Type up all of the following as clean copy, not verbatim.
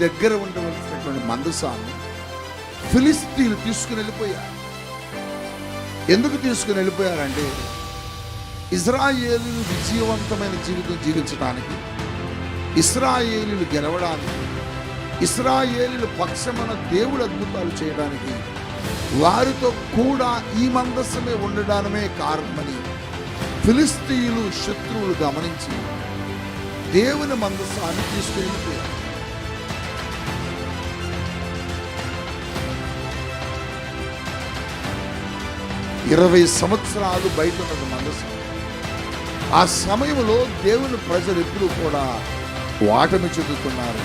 దగ్గర ఉండవలసినటువంటి మందసాన్ని ఫిలిస్తీన్లు తీసుకుని వెళ్ళిపోయారు. ఎందుకు తీసుకుని వెళ్ళిపోయారంటే ఇశ్రాయేలీయులు విజయవంతమైన జీవితం జీవించడానికి, ఇశ్రాయేలీయులు గెలవడానికి, ఇశ్రాయేలీయుల పక్షమున దేవుడు అద్భుతాలు చేయడానికి, వారితో కూడా ఈ మందస్సమే ఉండడానమే కారణమని ఫిలిస్తీయులు శత్రువులు గమనించి దేవుని మందస్సాన్ని తీసుకుని వెళ్ళిపోయారు. ఇరవై సంవత్సరాలు బయట ఉన్నది మందస్సం. ఆ సమయంలో దేవుని ప్రజలు ఎప్పుడూ కూడా వాటమి చెందుతున్నారు,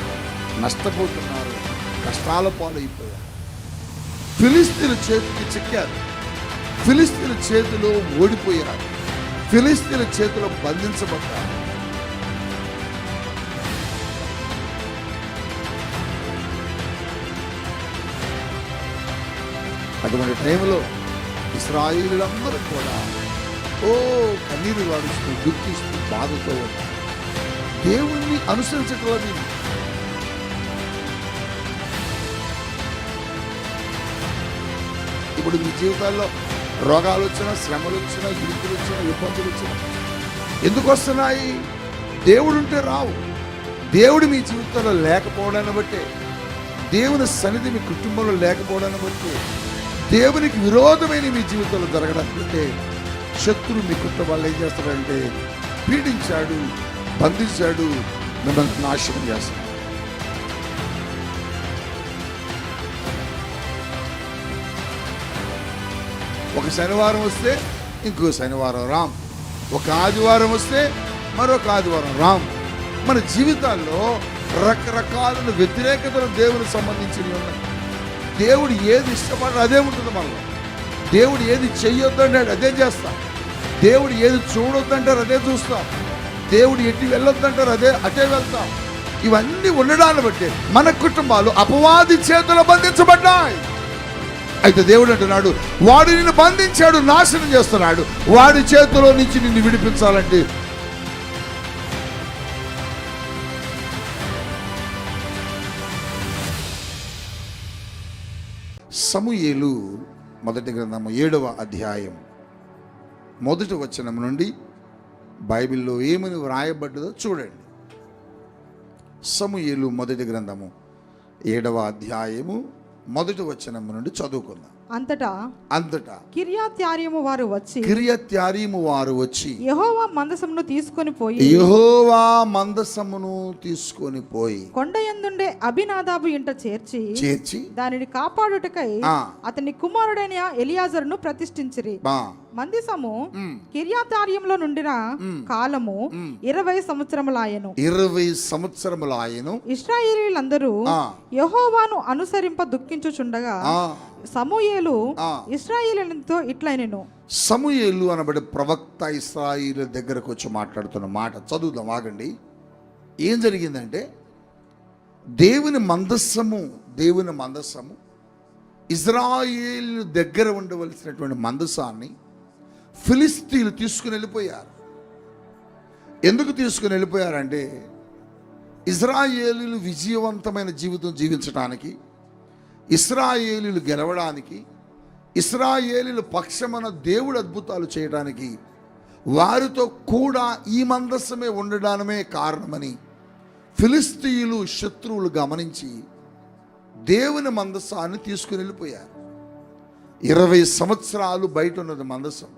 నష్టపోతున్నారు, కష్టాల పాలైపోయారు. ఫిలిస్తీన్ల చేతికి చిక్కారు, ఫిలిస్తీన్ల చేతిలో ఓడిపోయారు, ఫిలిస్తీన్ల చేతిలో బంధించబడ్డారు. అటువంటి టైంలో ఇశ్రాయేలీయులందరూ కూడా కన్నీరు వాడుస్తూ, దుఃఖిస్తూ, బాధతో ఉన్నారు. దేవుణ్ణి అనుసరించట్లేదు. ఇప్పుడు మీ జీవితాల్లో రోగాలు వచ్చినా, శ్రమలు వచ్చినా, ఇరుకులు వచ్చినా, ఇబ్బందులు వచ్చినా ఎందుకు వస్తున్నాయి? దేవుడు ఉంటే రావు. దేవుడు మీ జీవితంలో లేకపోవడాన్ని బట్టే, దేవుని సన్నిధి మీ కుటుంబంలో లేకపోవడాన్ని బట్టి, దేవునికి విరోధమైన మీ జీవితంలో జరగడానికి శత్రువు మీ కుటుంబాలు ఏం చేస్తాడంటే పీడించాడు, బంధించాడు, మిమ్మల్ని నాశనం చేస్తాడు. ఒక శనివారం వస్తే ఇంకో శనివారం రామ్, ఒక ఆదివారం వస్తే మరొక ఆదివారం రామ్. మన జీవితాల్లో రకరకాల వ్యతిరేకతలు దేవునికి సంబంధించినవి ఉన్నాయి. దేవుడు ఏది ఇష్టపడ్డా అదే ఉంటుంది మనలో. దేవుడు ఏది చెయ్యొద్దంటాడు అదే చేస్తాం. దేవుడు ఏది చూడొద్దంటారు అదే చూస్తాం. దేవుడు ఎట్టి వెళ్ళొద్దంటారు అటే వెళ్తాం. ఇవన్నీ ఉండడాన్ని బట్టి మన కుటుంబాలు అపవాది చేతుల్లో బంధించబడ్డాయి. అయితే దేవుడు అంటున్నాడు, వాడు నిన్ను బంధించాడు, నాశనం చేస్తున్నాడు. వాడి చేతిలో నుంచి నిన్ను విడిపించాలంటే సమూయేలు మొదటి గ్రంథము 7వ అధ్యాయం 1వ వచనం నుండి బైబిల్లో ఏమని వ్రాయబడ్డదో చూడండి. సమూయేలు మొదటి గ్రంథము 7వ అధ్యాయము 1వ వచనం నుండి చదువుకుందాం. అంతటా కిర్యత్యారీము వారు వచ్చి యెహోవా మందసమును తీసుకొని పోయి కొండ యందుండే అబీనాదాబు ఇంట చేర్చి దానిని కాపాడుటకై అతని కుమారుడైన ఎలియాజరును ప్రతిష్ఠించిరి. మందసము కిర్యత్యారీములో నుండిన కాలము 20 సంవత్సరములాయెను. 20 సంవత్సరములాయెను. ఇశ్రాయేలీయులందరూ యెహోవాను అనుసరింప దుఃఖించుచుండగా సమూయేలు ఇశ్రాయేలీయులతో ఇట్లనెను. సమూయేలు అనబడే ప్రవక్త ఇశ్రాయేలు దగ్గరకు వచ్చి మాట్లాడుతున్న మాట చదువుదాం, ఆగండి. ఏం జరిగిందంటే దేవుని మందస్సము ఇశ్రాయేలు దగ్గర ఉండవలసినటువంటి మందసాన్ని ఫిలిస్తీన్లు తీసుకుని వెళ్ళిపోయారు. ఎందుకు తీసుకుని వెళ్ళిపోయారంటే ఇశ్రాయేలీయులు విజయవంతమైన జీవితం జీవించడానికి, ఇశ్రాయేలీయులు గెలవడానికి, ఇశ్రాయేలీయుల పక్షమున దేవుడు అద్భుతాలు చేయడానికి, వారితో కూడా ఈ మందస్సమే ఉండడానమే కారణమని ఫిలిస్తీయులు శత్రువులు గమనించి దేవుని మందస్సాన్ని తీసుకుని వెళ్ళిపోయారు. 20 సంవత్సరాలు బయట ఉన్నది మందస్సం.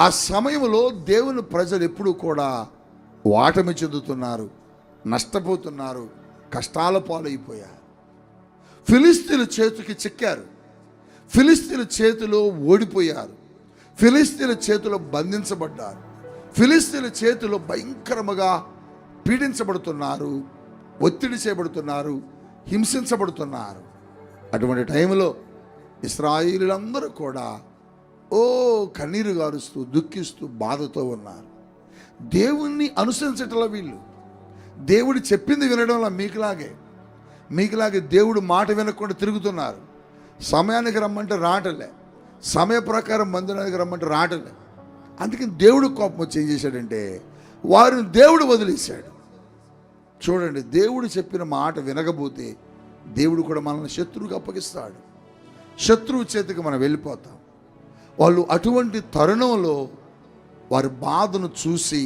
ఆ సమయంలో దేవుని ప్రజలు ఎప్పుడూ కూడా వాటమి చెందుతున్నారు, నష్టపోతున్నారు, కష్టాల పాలైపోయారు. ఫిలిస్తీన్ల చేతికి చిక్కారు, ఫిలిస్తీన్ల చేతిలో ఓడిపోయారు, ఫిలిస్తీన్ల చేతిలో బంధించబడ్డారు, ఫిలిస్తీన్ల చేతిలో భయంకరముగా పీడించబడుతున్నారు, ఒత్తిడి చేయబడుతున్నారు, హింసించబడుతున్నారు. అటువంటి టైంలో ఇశ్రాయేలీయులందరూ కూడా కన్నీరు గారుస్తూ, దుఃఖిస్తూ, బాధతో ఉన్నారు. దేవుణ్ణి అనుసరించటంలో వీళ్ళు, దేవుడు చెప్పింది వినడంలో మీకులాగే దేవుడు మాట వినకుండా తిరుగుతున్నారు. సమయానికి రమ్మంటే రావటలే, సమయ ప్రకారం మందిరానికి రమ్మంటే రావటలే. అందుకని దేవుడు కోపం వచ్చి ఏం చేశాడంటే వారిని దేవుడు వదిలేశాడు. చూడండి, దేవుడు చెప్పిన మాట వినకపోతే దేవుడు కూడా మనల్ని శత్రువుకి అప్పగిస్తాడు. శత్రువు చేతికి మనం వెళ్ళిపోతాం. వాళ్ళు అటువంటి తరుణంలో వారి బాధను చూసి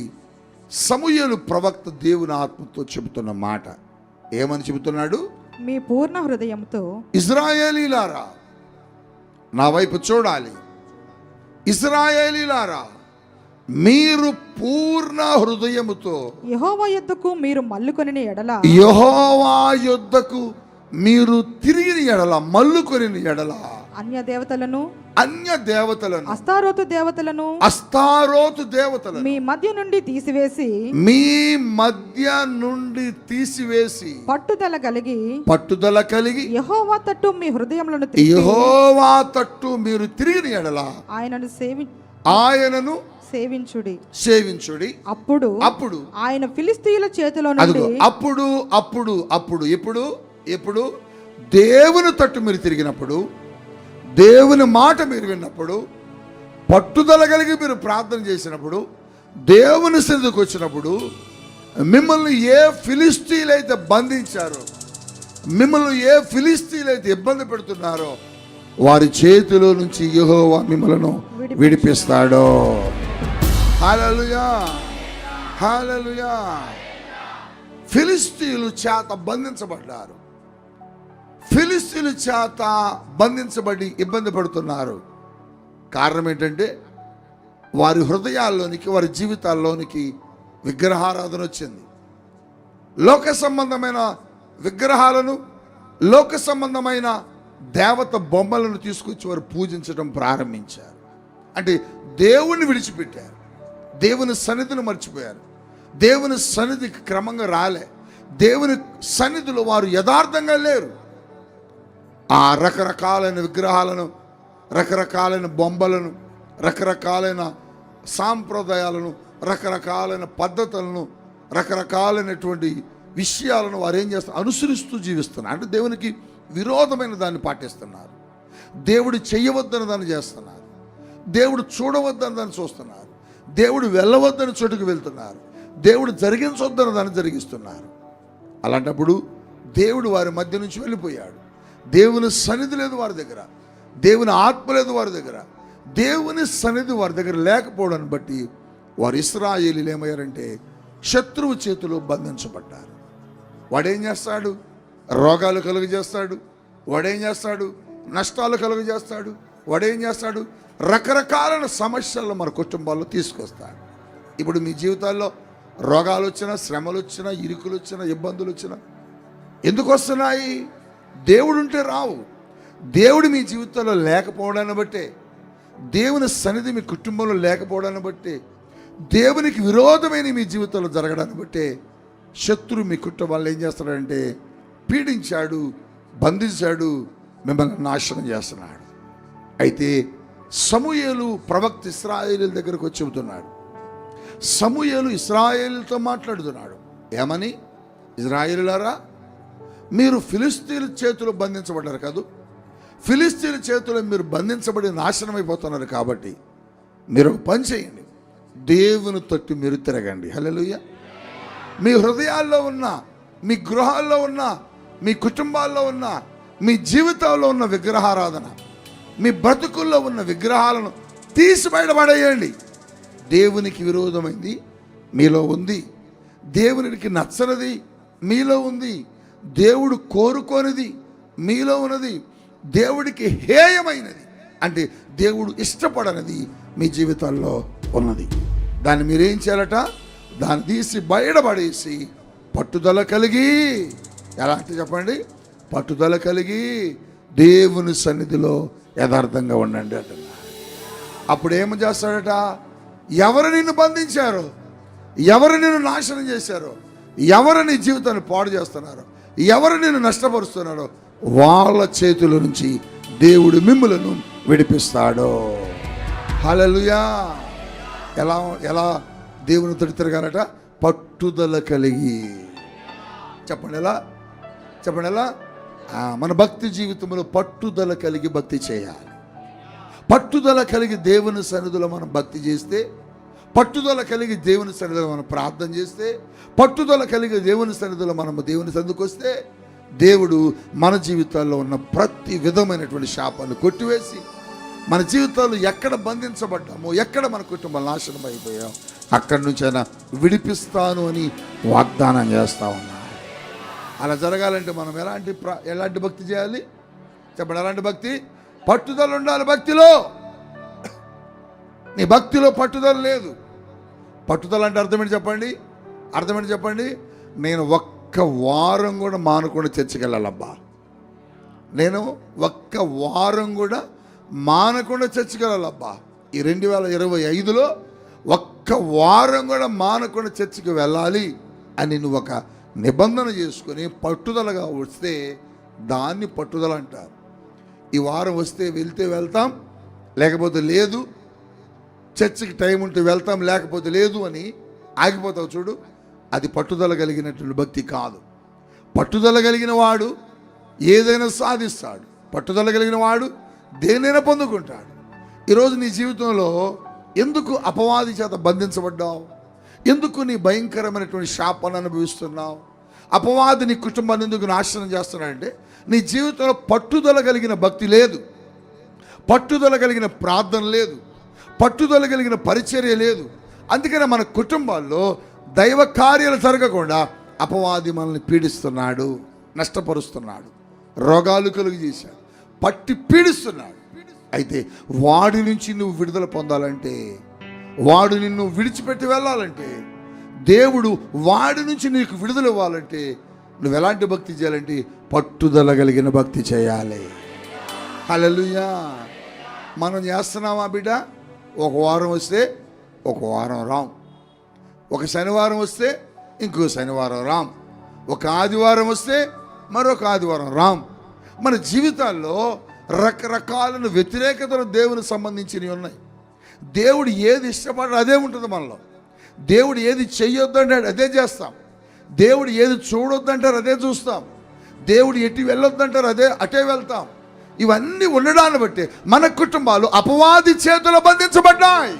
సమూయేలు ప్రవక్త దేవుని ఆత్మతో చెబుతున్న మాట ఏమని చెబుతున్నాడు? మీ పూర్ణ హృదయంతో ఇశ్రాయేలీలారా నా వైపు చూడాలి. ఇశ్రాయేలీలారా మీరు పూర్ణ హృదయముతో యెహోవా యొద్దకు మీరు మల్లుకొనిన ఎడల, యెహోవా యొద్దకు మీరు తిరిగిన ఎడల, మల్లుకొనిన ఎడల, అన్య దేవతలను అస్తారోతు దేవతలను మీ మధ్య నుండి తీసివేసి పట్టుదల కలిగి యెహోవా తట్టు మీ హృదయములను యెహోవా తట్టు మీరు తిరిగిన ఎడల ఆయనను సేవించుడి. అప్పుడు ఆయన ఫిలిష్తీయుల చేతిలో నుండి ఎప్పుడు దేవుని తట్టు మీరు తిరిగినప్పుడు, దేవుని మాట మీరు విన్నప్పుడు, పట్టుదల కలిగి మీరు ప్రార్థన చేసినప్పుడు, దేవుని సన్నిధికి వచ్చినప్పుడు, మిమ్మల్ని ఏ ఫిలిష్తీయులైతే బంధించారో, మిమ్మల్ని ఏ ఫిలిష్తీయులైతే ఇబ్బంది పెడుతున్నారో వారి చేతిలో నుంచి యెహోవా మిమ్మల్ని విడిపిస్తాడో. హల్లెలూయా, హల్లెలూయా. ఫిలిష్తీయులు చేత బంధించబడ్డారు. ఫిలిష్తీయుల చేత బంధించబడి ఇబ్బంది పడుతున్నారు. కారణం ఏంటంటే వారి హృదయాల్లోనికి, వారి జీవితాల్లోనికి విగ్రహారాధన వచ్చింది. లోక సంబంధమైన విగ్రహాలను, లోక సంబంధమైన దేవత బొమ్మలను తీసుకొచ్చి వారు పూజించడం ప్రారంభించారు. అంటే దేవుణ్ణి విడిచిపెట్టారు, దేవుని సన్నిధిని మర్చిపోయారు, దేవుని సన్నిధికి క్రమంగా రాలే, దేవుని సన్నిధిలో వారు యథార్థంగా లేరు. ఆ రకరకాలైన విగ్రహాలను, రకరకాలైన బొమ్మలను, రకరకాలైన సాంప్రదాయాలను, రకరకాలైన పద్ధతులను, రకరకాలైనటువంటి విషయాలను వారు ఏం చేస్తారు? అనుసరిస్తూ జీవిస్తున్నారు. అంటే దేవునికి విరోధమైన దాన్ని పాటిస్తున్నారు. దేవుడు చేయవద్దని దాన్ని చేస్తున్నారు. దేవుడు చూడవద్దని దాన్ని చూస్తున్నారు. దేవుడు వెళ్ళవద్దని చోటుకు వెళ్తున్నారు. దేవుడు జరిగించొద్దని దాన్ని జరిగిస్తున్నారు. అలాంటప్పుడు దేవుడు వారి మధ్య నుంచి వెళ్ళిపోయాడు. దేవుని సన్నిధి లేదు వారి దగ్గర, దేవుని ఆత్మ లేదు వారి దగ్గర. దేవుని సన్నిధి వారి దగ్గర లేకపోవడాన్ని బట్టి వారు ఇశ్రాయేలీలు ఏమయ్యారంటే శత్రువు చేతిలో బంధించబడ్డారు. వాడేం చేస్తాడు? రోగాలు కలుగజేస్తాడు. వాడేం చేస్తాడు? నష్టాలు కలుగజేస్తాడు. వాడేం చేస్తాడు? రకరకాలైన సమస్యలను మన కుటుంబాల్లో తీసుకొస్తాడు. ఇప్పుడు మీ జీవితాల్లో రోగాలు వచ్చినా, శ్రమలు వచ్చినా, ఇరుకులు వచ్చినా, ఇబ్బందులు వచ్చినా ఎందుకు వస్తున్నాయి? దేవుడు ఉంటే రావు. దేవుడు మీ జీవితంలో లేకపోవడాన్ని బట్టే, దేవుని సన్నిధి మీ కుటుంబంలో లేకపోవడాన్ని బట్టే, దేవునికి విరోధమైన మీ జీవితంలో జరగడాన్ని బట్టే శత్రువు మీ కుటుంబాల్లో ఏం చేస్తాడంటే పీడించాడు, బంధించాడు, మిమ్మల్ని నాశనం చేస్తున్నాడు. అయితే సమూయేలు ప్రవక్త ఇశ్రాయేలీల దగ్గరకు వచ్చి చెబుతున్నాడు. సమూయేలు ఇశ్రాయేలీలతో మాట్లాడుతున్నాడు. ఏమని? ఇశ్రాయేలీలారా మీరు ఫిలిష్తీయుల చేతిలో బంధించబడ్డారు కాదు, ఫిలిష్తీయుల చేతిలో మీరు బంధించబడి నాశనం అయిపోతున్నారు. కాబట్టి మీరు ఒక పని చేయండి, దేవుని తట్టు మీరు తిరగండి. హల్లెలూయా. మీ హృదయాల్లో ఉన్న, మీ గృహాల్లో ఉన్న, మీ కుటుంబాల్లో ఉన్న, మీ జీవితంలో ఉన్న విగ్రహారాధన, మీ బ్రతుకుల్లో ఉన్న విగ్రహాలను తీసి బయటపడేయండి. దేవునికి విరోధమైంది మీలో ఉంది, దేవునికి నచ్చనిది మీలో ఉంది, దేవుడు కోరుకోనిది మీలో ఉన్నది, దేవుడికి హేయమైనది అంటే దేవుడు ఇష్టపడనిది మీ జీవితాల్లో ఉన్నది. దాన్ని మీరేం చేయాలట? దాన్ని తీసి బయటపడేసి పట్టుదల కలిగి, ఎలా అంటే చెప్పండి, పట్టుదల కలిగి దేవుని సన్నిధిలో యథార్థంగా ఉండండి అంటున్నారు. అప్పుడు ఏమి చేస్తాడట? ఎవరు నిన్ను బంధించారో, ఎవరు నిన్ను నాశనం చేశారో, ఎవరు నీ జీవితాన్ని పాడు చేస్తున్నారో, ఎవరు నిన్ను నష్టపరుస్తున్నారో వాళ్ళ చేతుల నుంచి దేవుడు మిమ్ములను విడిపిస్తాడో. హల్లెలూయా. ఎలా దేవుని తోటి తిరగాలట? పట్టుదల కలిగి. చెప్పండి ఎలా? మన భక్తి జీవితంలో పట్టుదల కలిగి భక్తి చేయాలి. పట్టుదల కలిగి దేవుని సన్నిధిలో మనం భక్తి చేస్తే, పట్టుదల కలిగి దేవుని సన్నిధిలో మనం ప్రార్థన చేస్తే, పట్టుదల కలిగి దేవుని సన్నిధిలో మనము దేవుని సన్నిధికి వస్తే, దేవుడు మన జీవితాల్లో ఉన్న ప్రతి విధమైనటువంటి శాపాలను కొట్టివేసి, మన జీవితాలు ఎక్కడ బంధించబడ్డామో, ఎక్కడ మన కుటుంబం నాశనం అయిపోయాం, అక్కడి నుంచి ఆయన విడిపిస్తాను అని వాగ్దానం చేస్తా ఉన్నాడు. అలా జరగాలంటే మనం ఎలాంటి భక్తి చేయాలి చెప్పండి? ఎలాంటి భక్తి? పట్టుదల ఉండాలి భక్తిలో. నీ భక్తిలో పట్టుదల లేదు. పట్టుదల అంటే అర్థమేంటి చెప్పండి? అర్థమేంటి చెప్పండి? నేను ఒక్క వారం కూడా మానకుండా చర్చికి వెళ్ళాలబ్బా, నేను ఒక్క వారం కూడా మానకుండా చర్చికి వెళ్ళాలబ్బా, ఈ 2025లో ఒక్క వారం కూడా మానకుండా చర్చికి వెళ్ళాలి అని నువ్వు ఒక నిబంధన చేసుకొని పట్టుదలగా వస్తే దాన్ని పట్టుదల అంటారు. ఈ వారం వస్తే వెళ్తాం, లేకపోతే లేదు, చర్చికి టైం ఉంటే వెళ్తాం, లేకపోతే లేదు అని ఆగిపోతావు చూడు, అది పట్టుదల కలిగినటువంటి భక్తి కాదు. పట్టుదల కలిగిన వాడు ఏదైనా సాధిస్తాడు. పట్టుదల కలిగిన వాడు దేనైనా పొందుకుంటాడు. ఈరోజు నీ జీవితంలో ఎందుకు అపవాది చేత బంధించబడ్డావు? ఎందుకు నీ భయంకరమైనటువంటి శాపాన్ని అనుభవిస్తున్నావు? అపవాది నీ కుటుంబాన్ని ఎందుకు నాశనం చేస్తున్నాడంటే నీ జీవితంలో పట్టుదల కలిగిన భక్తి లేదు, పట్టుదల కలిగిన ప్రార్థన లేదు, పట్టుదల కలిగిన పరిచర్య లేదు. అందుకనే మన కుటుంబాల్లో దైవ కార్యాలు జరగకుండా అపవాది మనల్ని పీడిస్తున్నాడు, నష్టపరుస్తున్నాడు, రోగాలు కలుగు చేశాడు, పట్టి పీడిస్తున్నాడు. అయితే వాడి నుంచి నువ్వు విడుదల పొందాలంటే, వాడు నిన్ను విడిచిపెట్టి వెళ్ళాలంటే, దేవుడు వాడి నుంచి నీకు విడుదల ఇవ్వాలంటే నువ్వు ఎలాంటి భక్తి చేయాలంటే పట్టుదల కలిగిన భక్తి చేయాలి. హల్లెలూయా. మనం చేస్తున్నామా బిడ్డ? ఒక వారం వస్తే ఒక వారం రాం, ఒక శనివారం వస్తే ఇంకో శనివారం రాం, ఒక ఆదివారం వస్తే మరొక ఆదివారం రాం. మన జీవితాల్లో రకరకాల వ్యతిరేకతలు దేవునికి సంబంధించినవి ఉన్నాయి. దేవుడు ఏది ఇష్టపడ్డా అదే ఉంటుంది మనలో. దేవుడు ఏది చెయ్యొద్దంటాడు అదే చేస్తాం. దేవుడు ఏది చూడొద్దంటారు అదే చూస్తాం. దేవుడు ఎటు వెళ్ళొద్దంటారు అటే వెళ్తాం. ఇవన్నీ ఉండడాన్ని బట్టి మన కుటుంబాలు అపవాది చేతుల్లో బంధించబడ్డాయి.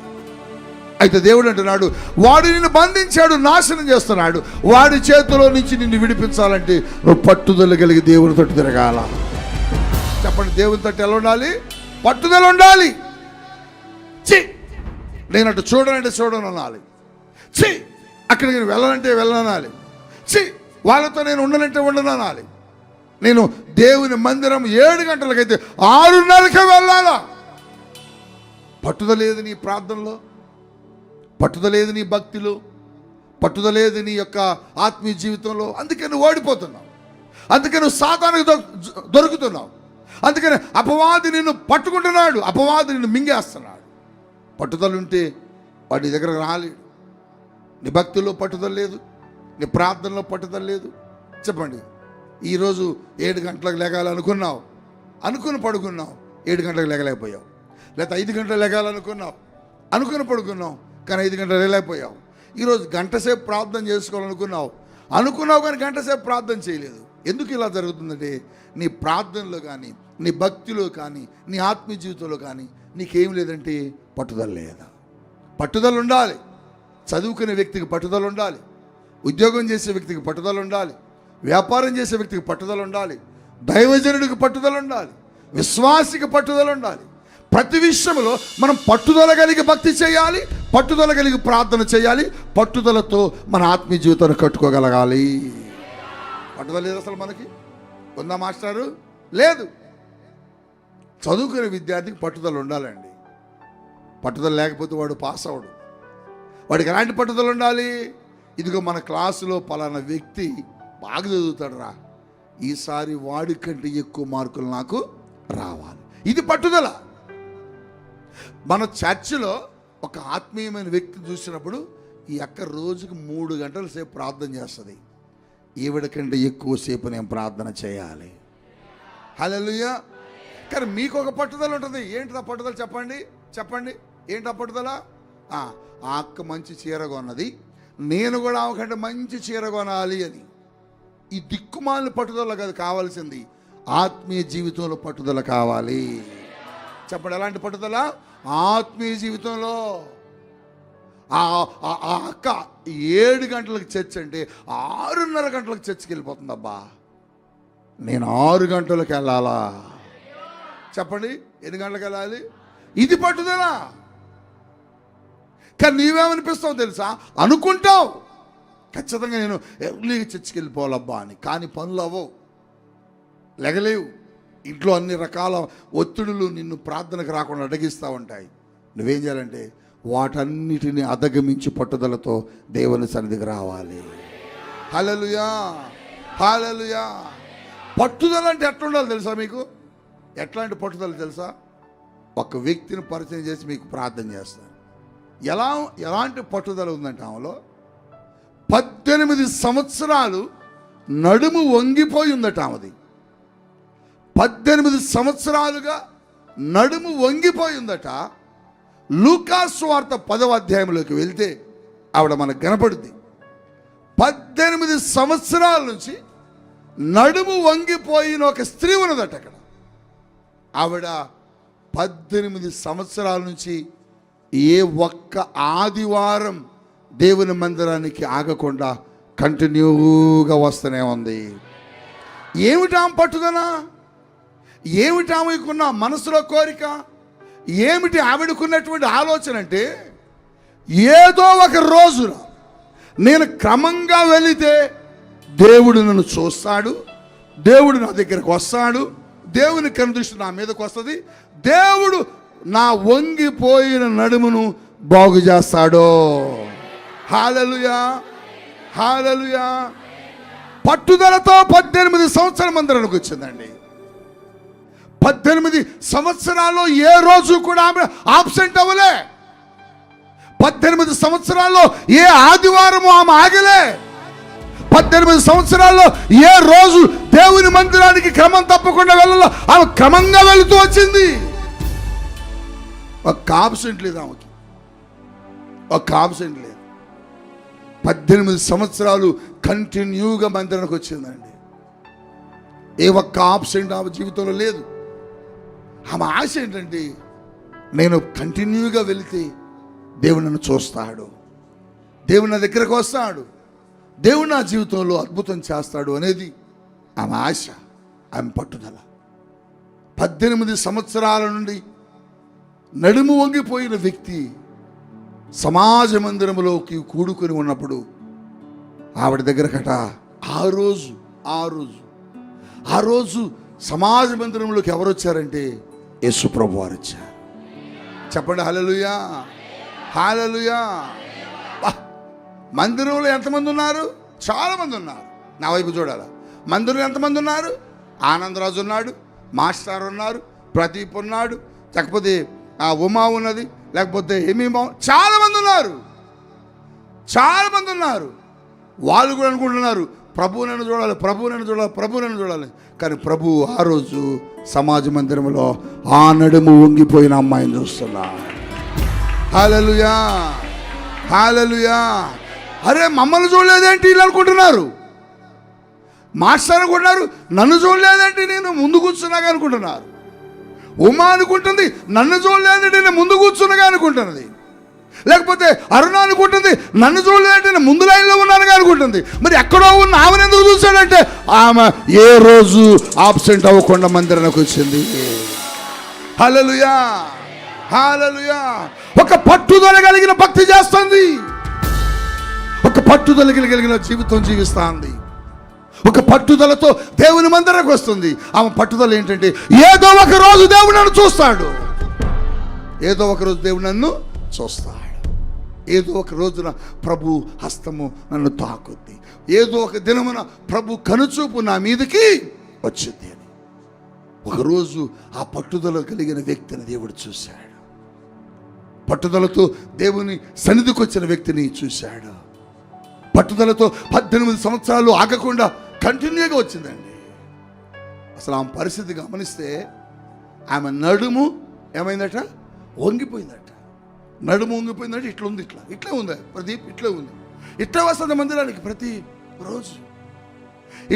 అయితే దేవుడు అంటున్నాడు, వాడు నిన్ను బంధించాడు, నాశనం చేస్తున్నాడు, వాడి చేతిలో నుంచి నిన్ను విడిపించాలంటే నువ్వు పట్టుదల కలిగి దేవుని తట్టు తిరగాల. చెప్పండి, దేవుని తట్టు ఎలా ఉండాలి? పట్టుదల ఉండాలి. నేను అటు చూడనంటే చూడను అనాలి. అక్కడికి నేను వెళ్ళాలంటే వెళ్ళనాలి. వాళ్ళతో నేను ఉండనంటే ఉండనాలి. నేను దేవుని మందిరం 7 గంటలకైతే 6:30కే వెళ్ళాలా. పట్టుదల లేదు నీ ప్రార్థనలో, పట్టుదల లేదు నీ భక్తిలో, పట్టుదల లేదు నీ యొక్క ఆత్మీయ జీవితంలో. అందుకే నువ్వు ఓడిపోతున్నావు, అందుకే నువ్వు సాతానుకు దొరుకుతున్నావు, అందుకని అపవాది నిన్ను పట్టుకుంటున్నాడు, అపవాది నిన్ను మింగేస్తున్నాడు. పట్టుదల ఉంటే వాడి దగ్గరకు రాలేడు. నీ భక్తిలో పట్టుదల లేదు, నీ ప్రార్థనలో పట్టుదల లేదు. చెప్పండి, ఈరోజు 7 గంటలకు లెగాలనుకున్నావు, అనుకుని పడుకున్నావు, 7 గంటలకు లెగలేకపోయావు. లేకపోతే 5 గంటలకు లెగాలనుకున్నావు, అనుకుని పడుకున్నావు, కానీ 5 గంటలు లెగలేకపోయావు. ఈరోజు గంట సేపు ప్రార్థన చేసుకోవాలనుకున్నావు, అనుకున్నావు కానీ గంట సేపు ప్రార్థన చేయలేదు. ఎందుకు ఇలా జరుగుతుందంటే నీ ప్రార్థనలో కానీ, నీ భక్తిలో కానీ, నీ ఆత్మీయ జీవితంలో కానీ నీకేం లేదంటే పట్టుదల లేదా. పట్టుదల ఉండాలి. చదువుకునే వ్యక్తికి పట్టుదల ఉండాలి, ఉద్యోగం చేసే వ్యక్తికి పట్టుదల ఉండాలి, వ్యాపారం చేసే వ్యక్తికి పట్టుదల ఉండాలి, దైవజనుడికి పట్టుదల ఉండాలి, విశ్వాసికి పట్టుదల ఉండాలి. ప్రతి విషయంలో మనం పట్టుదల కలిగి భక్తి చేయాలి, పట్టుదల కలిగి ప్రార్థన చేయాలి, పట్టుదలతో మన ఆత్మీయ జీవితాన్ని కట్టుకోగలగాలి. పట్టుదల లేదు అసలు మనకి. ఉందా మాస్టారు? లేదు. చదువుకునే విద్యార్థికి పట్టుదల ఉండాలండి. పట్టుదల లేకపోతే వాడు పాస్ అవడు. వాడికి ఎలాంటి పట్టుదల ఉండాలి? ఇదిగో మన క్లాసులో పలానా వ్యక్తి బాగా చదువుతాడు రా, ఈసారి వాడి కంటే ఎక్కువ మార్కులు నాకు రావాలి. ఇది పట్టుదల. మన చర్చిలో ఒక ఆత్మీయమైన వ్యక్తిని చూసినప్పుడు ఈ అక్క రోజుకి 3 గంటల సేపు ప్రార్థన చేస్తుంది. ఈవిడ కంటే ఎక్కువసేపు నేను ప్రార్థన చేయాలి. హల్లెలూయా. కానీ మీకు ఒక పట్టుదల ఉంటుంది. ఏంటి ఆ పట్టుదల? చెప్పండి ఏంటి ఆ పట్టుదల? ఆ అక్క మంచి చీర కొన్నది, నేను కూడా ఆమె కంటే మంచి చీర కొనాలి అని. ఈ దిక్కుమాలిన పట్టుదల కాదు కావాల్సింది, ఆత్మీయ జీవితంలో పట్టుదల కావాలి. చెప్పండి, ఎలాంటి పట్టుదల? ఆత్మీయ జీవితంలో. ఆ అక్క 7 గంటలకు చర్చ్ అంటే 6:30 గంటలకు చర్చికి వెళ్ళిపోతుందబ్బా. నేను 6 గంటలకు వెళ్ళాలా? చెప్పండి, ఎన్ని గంటలకు వెళ్ళాలి? ఇది పట్టుదల. కానీ నీవేమనిపిస్తావు తెలుసా? అనుకుంటావు ఖచ్చితంగా నేను ఎర్లీగా చర్చికి వెళ్ళిపోవాలబ్బా అని. కానీ పనులు అవ్వవు, లెగలేవు. ఇంట్లో అన్ని రకాల ఒత్తిడులు నిన్ను ప్రార్థనకు రాకుండా అడ్డగిస్తూ ఉంటాయి. నువ్వేం చేయాలంటే వాటన్నిటిని అధిగమించి పట్టుదలతో దేవుని సన్నిధికి రావాలి. హల్లెలూయా, హల్లెలూయా. పట్టుదల అంటే ఎట్లా ఉండాలి తెలుసా మీకు? ఎట్లాంటి పట్టుదల తెలుసా? ఒక వ్యక్తిని పరిచయం చేసి మీకు ప్రార్థన చేస్తాను. ఎలాంటి పట్టుదల ఉందంటే ఆమెలో 18 సంవత్సరాలు నడుము వంగిపోయి ఉందట ఆమెది. 18 సంవత్సరాలుగా నడుము వంగిపోయి ఉందట. లూకా సువార్త 10వ అధ్యాయంలోకి వెళ్తే ఆవిడ మనకు కనపడుద్ది. 18 సంవత్సరాల నుంచి నడుము వంగిపోయిన ఒక స్త్రీ ఉన్నదట అక్కడ. ఆవిడ 18 సంవత్సరాల నుంచి ఏ ఒక్క ఆదివారం దేవుని మందిరానికి ఆగకుండా కంటిన్యూగా వస్తూనే ఉంది. ఏమిటి ఆమె పట్టుదల? ఏమిటి ఆమెకున్న మనసులో కోరిక? ఏమిటి ఆవిడకున్నటువంటి ఆలోచన అంటే, ఏదో ఒక రోజున నేను క్రమంగా వెళితే దేవుడు నన్ను చూస్తాడు, దేవుడు నా దగ్గరకు వస్తాడు, దేవుని కనుదృష్టి నా మీదకు వస్తుంది, దేవుడు నా వంగిపోయిన నడుమును బాగు చేస్తాడు. హల్లెలూయా, హల్లెలూయా. పట్టుదలతో 18 సంవత్సరాల మందిరానికి వచ్చిందండి. 18 సంవత్సరాల్లో ఏ రోజు కూడా ఆమె ఆబ్సెంట్ అవ్వలే. 18 సంవత్సరాల్లో ఏ ఆదివారము ఆమె ఆగలే. 18 సంవత్సరాల్లో ఏ రోజు దేవుని మందిరానికి క్రమం తప్పకుండా వెళ్ళాలో ఆమె క్రమంగా వెళుతూ వచ్చింది. ఒక ఆబ్సెంట్ లేదు ఆమెకి, ఒక ఆబ్సెంట్ లేదు. 18 సంవత్సరాలు కంటిన్యూగా మందిరానికి వచ్చిందండి. ఏ ఒక్క ఆబ్సెంట్ ఆమె జీవితంలో లేదు. ఆమె ఆశ ఏంటంటే, నేను కంటిన్యూగా వెళితే దేవుడు నన్ను చూస్తాడు, దేవుడు నా దగ్గరకు వస్తాడు, దేవుడు నా జీవితంలో అద్భుతం చేస్తాడు అనేది ఆమె ఆశ, ఆమె పట్టుదల. 18 సంవత్సరాల నుండి నడుము వంగిపోయిన వ్యక్తి సమాజ మందిరంలోకి కూడుకొని ఉన్నప్పుడు ఆవిడ దగ్గరకట ఆ రోజు సమాజ మందిరంలోకి ఎవరు వచ్చారంటే యేసు ప్రభు వారు వచ్చారు. చెప్పండి హల్లెలూయా, హల్లెలూయా. మందిరంలో ఎంతమంది ఉన్నారు? చాలా మంది ఉన్నారు. నా వైపు చూడాలా. మందిరంలో ఎంతమంది ఉన్నారు? ఆనందరాజు ఉన్నాడు, మాస్టర్ ఉన్నారు, ప్రదీప్ ఉన్నాడు, లేకపోతే ఆ ఉమా ఉన్నది, లేకపోతే ఎమీమా, చాలా మంది ఉన్నారు. వాళ్ళు కూడా అనుకుంటున్నారు ప్రభు నన్ను చూడాలి. కానీ ప్రభు ఆ రోజు సమాజ మందిరంలో ఆ నడుము వంగిపోయిన అమ్మాయిని చూస్తున్నారు. హల్లెలూయా, హల్లెలూయా. అరే మమ్మల్ని చూడలేదేంటి వీళ్ళు అనుకుంటున్నారు. మాస్టర్ అనుకుంటున్నారు నన్ను చూడలేదేంటి, నేను ముందు కూర్చున్నాగా అనుకుంటున్నారు. ఉమా అనుకుంటుంది నన్ను చూడలేదంటే నేను ముందు కూర్చున్నగా అనుకుంటున్నది. లేకపోతే అరుణ అనుకుంటుంది నన్ను చూడలేదంటే నేను ముందు లైన్లో ఉన్నానుగా అనుకుంటుంది. మరి ఎక్కడో ఉన్న ఆమెను ఎందుకు చూశాడంటే ఆమె ఏ రోజు ఆబ్సెంట్ అవ్వకుండా మందిరానికి వచ్చింది. హల్లెలూయా, హల్లెలూయా. ఒక పట్టుదల కలిగిన భక్తి చేస్తుంది, ఒక పట్టుదల కలిగిన జీవితం జీవిస్తుంది, ఒక పట్టుదలతో దేవుని మందిరానికి వస్తుంది. ఆమె పట్టుదల ఏంటంటే, ఏదో ఒక రోజు దేవుడు నన్ను చూస్తాడు, ఏదో ఒక రోజు దేవుడు నన్ను చూస్తాడు, ఏదో ఒక రోజున ప్రభు హస్తము నన్ను తాకుద్ది, ఏదో ఒక దినమున ప్రభు కనుచూపు నా మీదకి వచ్చింది అని. ఒకరోజు ఆ పట్టుదల కలిగిన వ్యక్తిని దేవుడు చూశాడు. పట్టుదలతో దేవుని సన్నిధికి వచ్చిన వ్యక్తిని చూశాడు. పట్టుదలతో 18 సంవత్సరాలు ఆగకుండా కంటిన్యూగా వచ్చిందండి. అసలు ఆమె పరిస్థితి గమనిస్తే ఆమె నడుము ఏమైందట? వంగిపోయిందట. నడుము వంగిపోయిందంటే ఇట్లా ఉంది, ఇట్లా ఉందా ప్రదీప్? ఇట్లా ఉంది. ఇట్లా వస్తుంది మందిరానికి ప్రతి రోజు,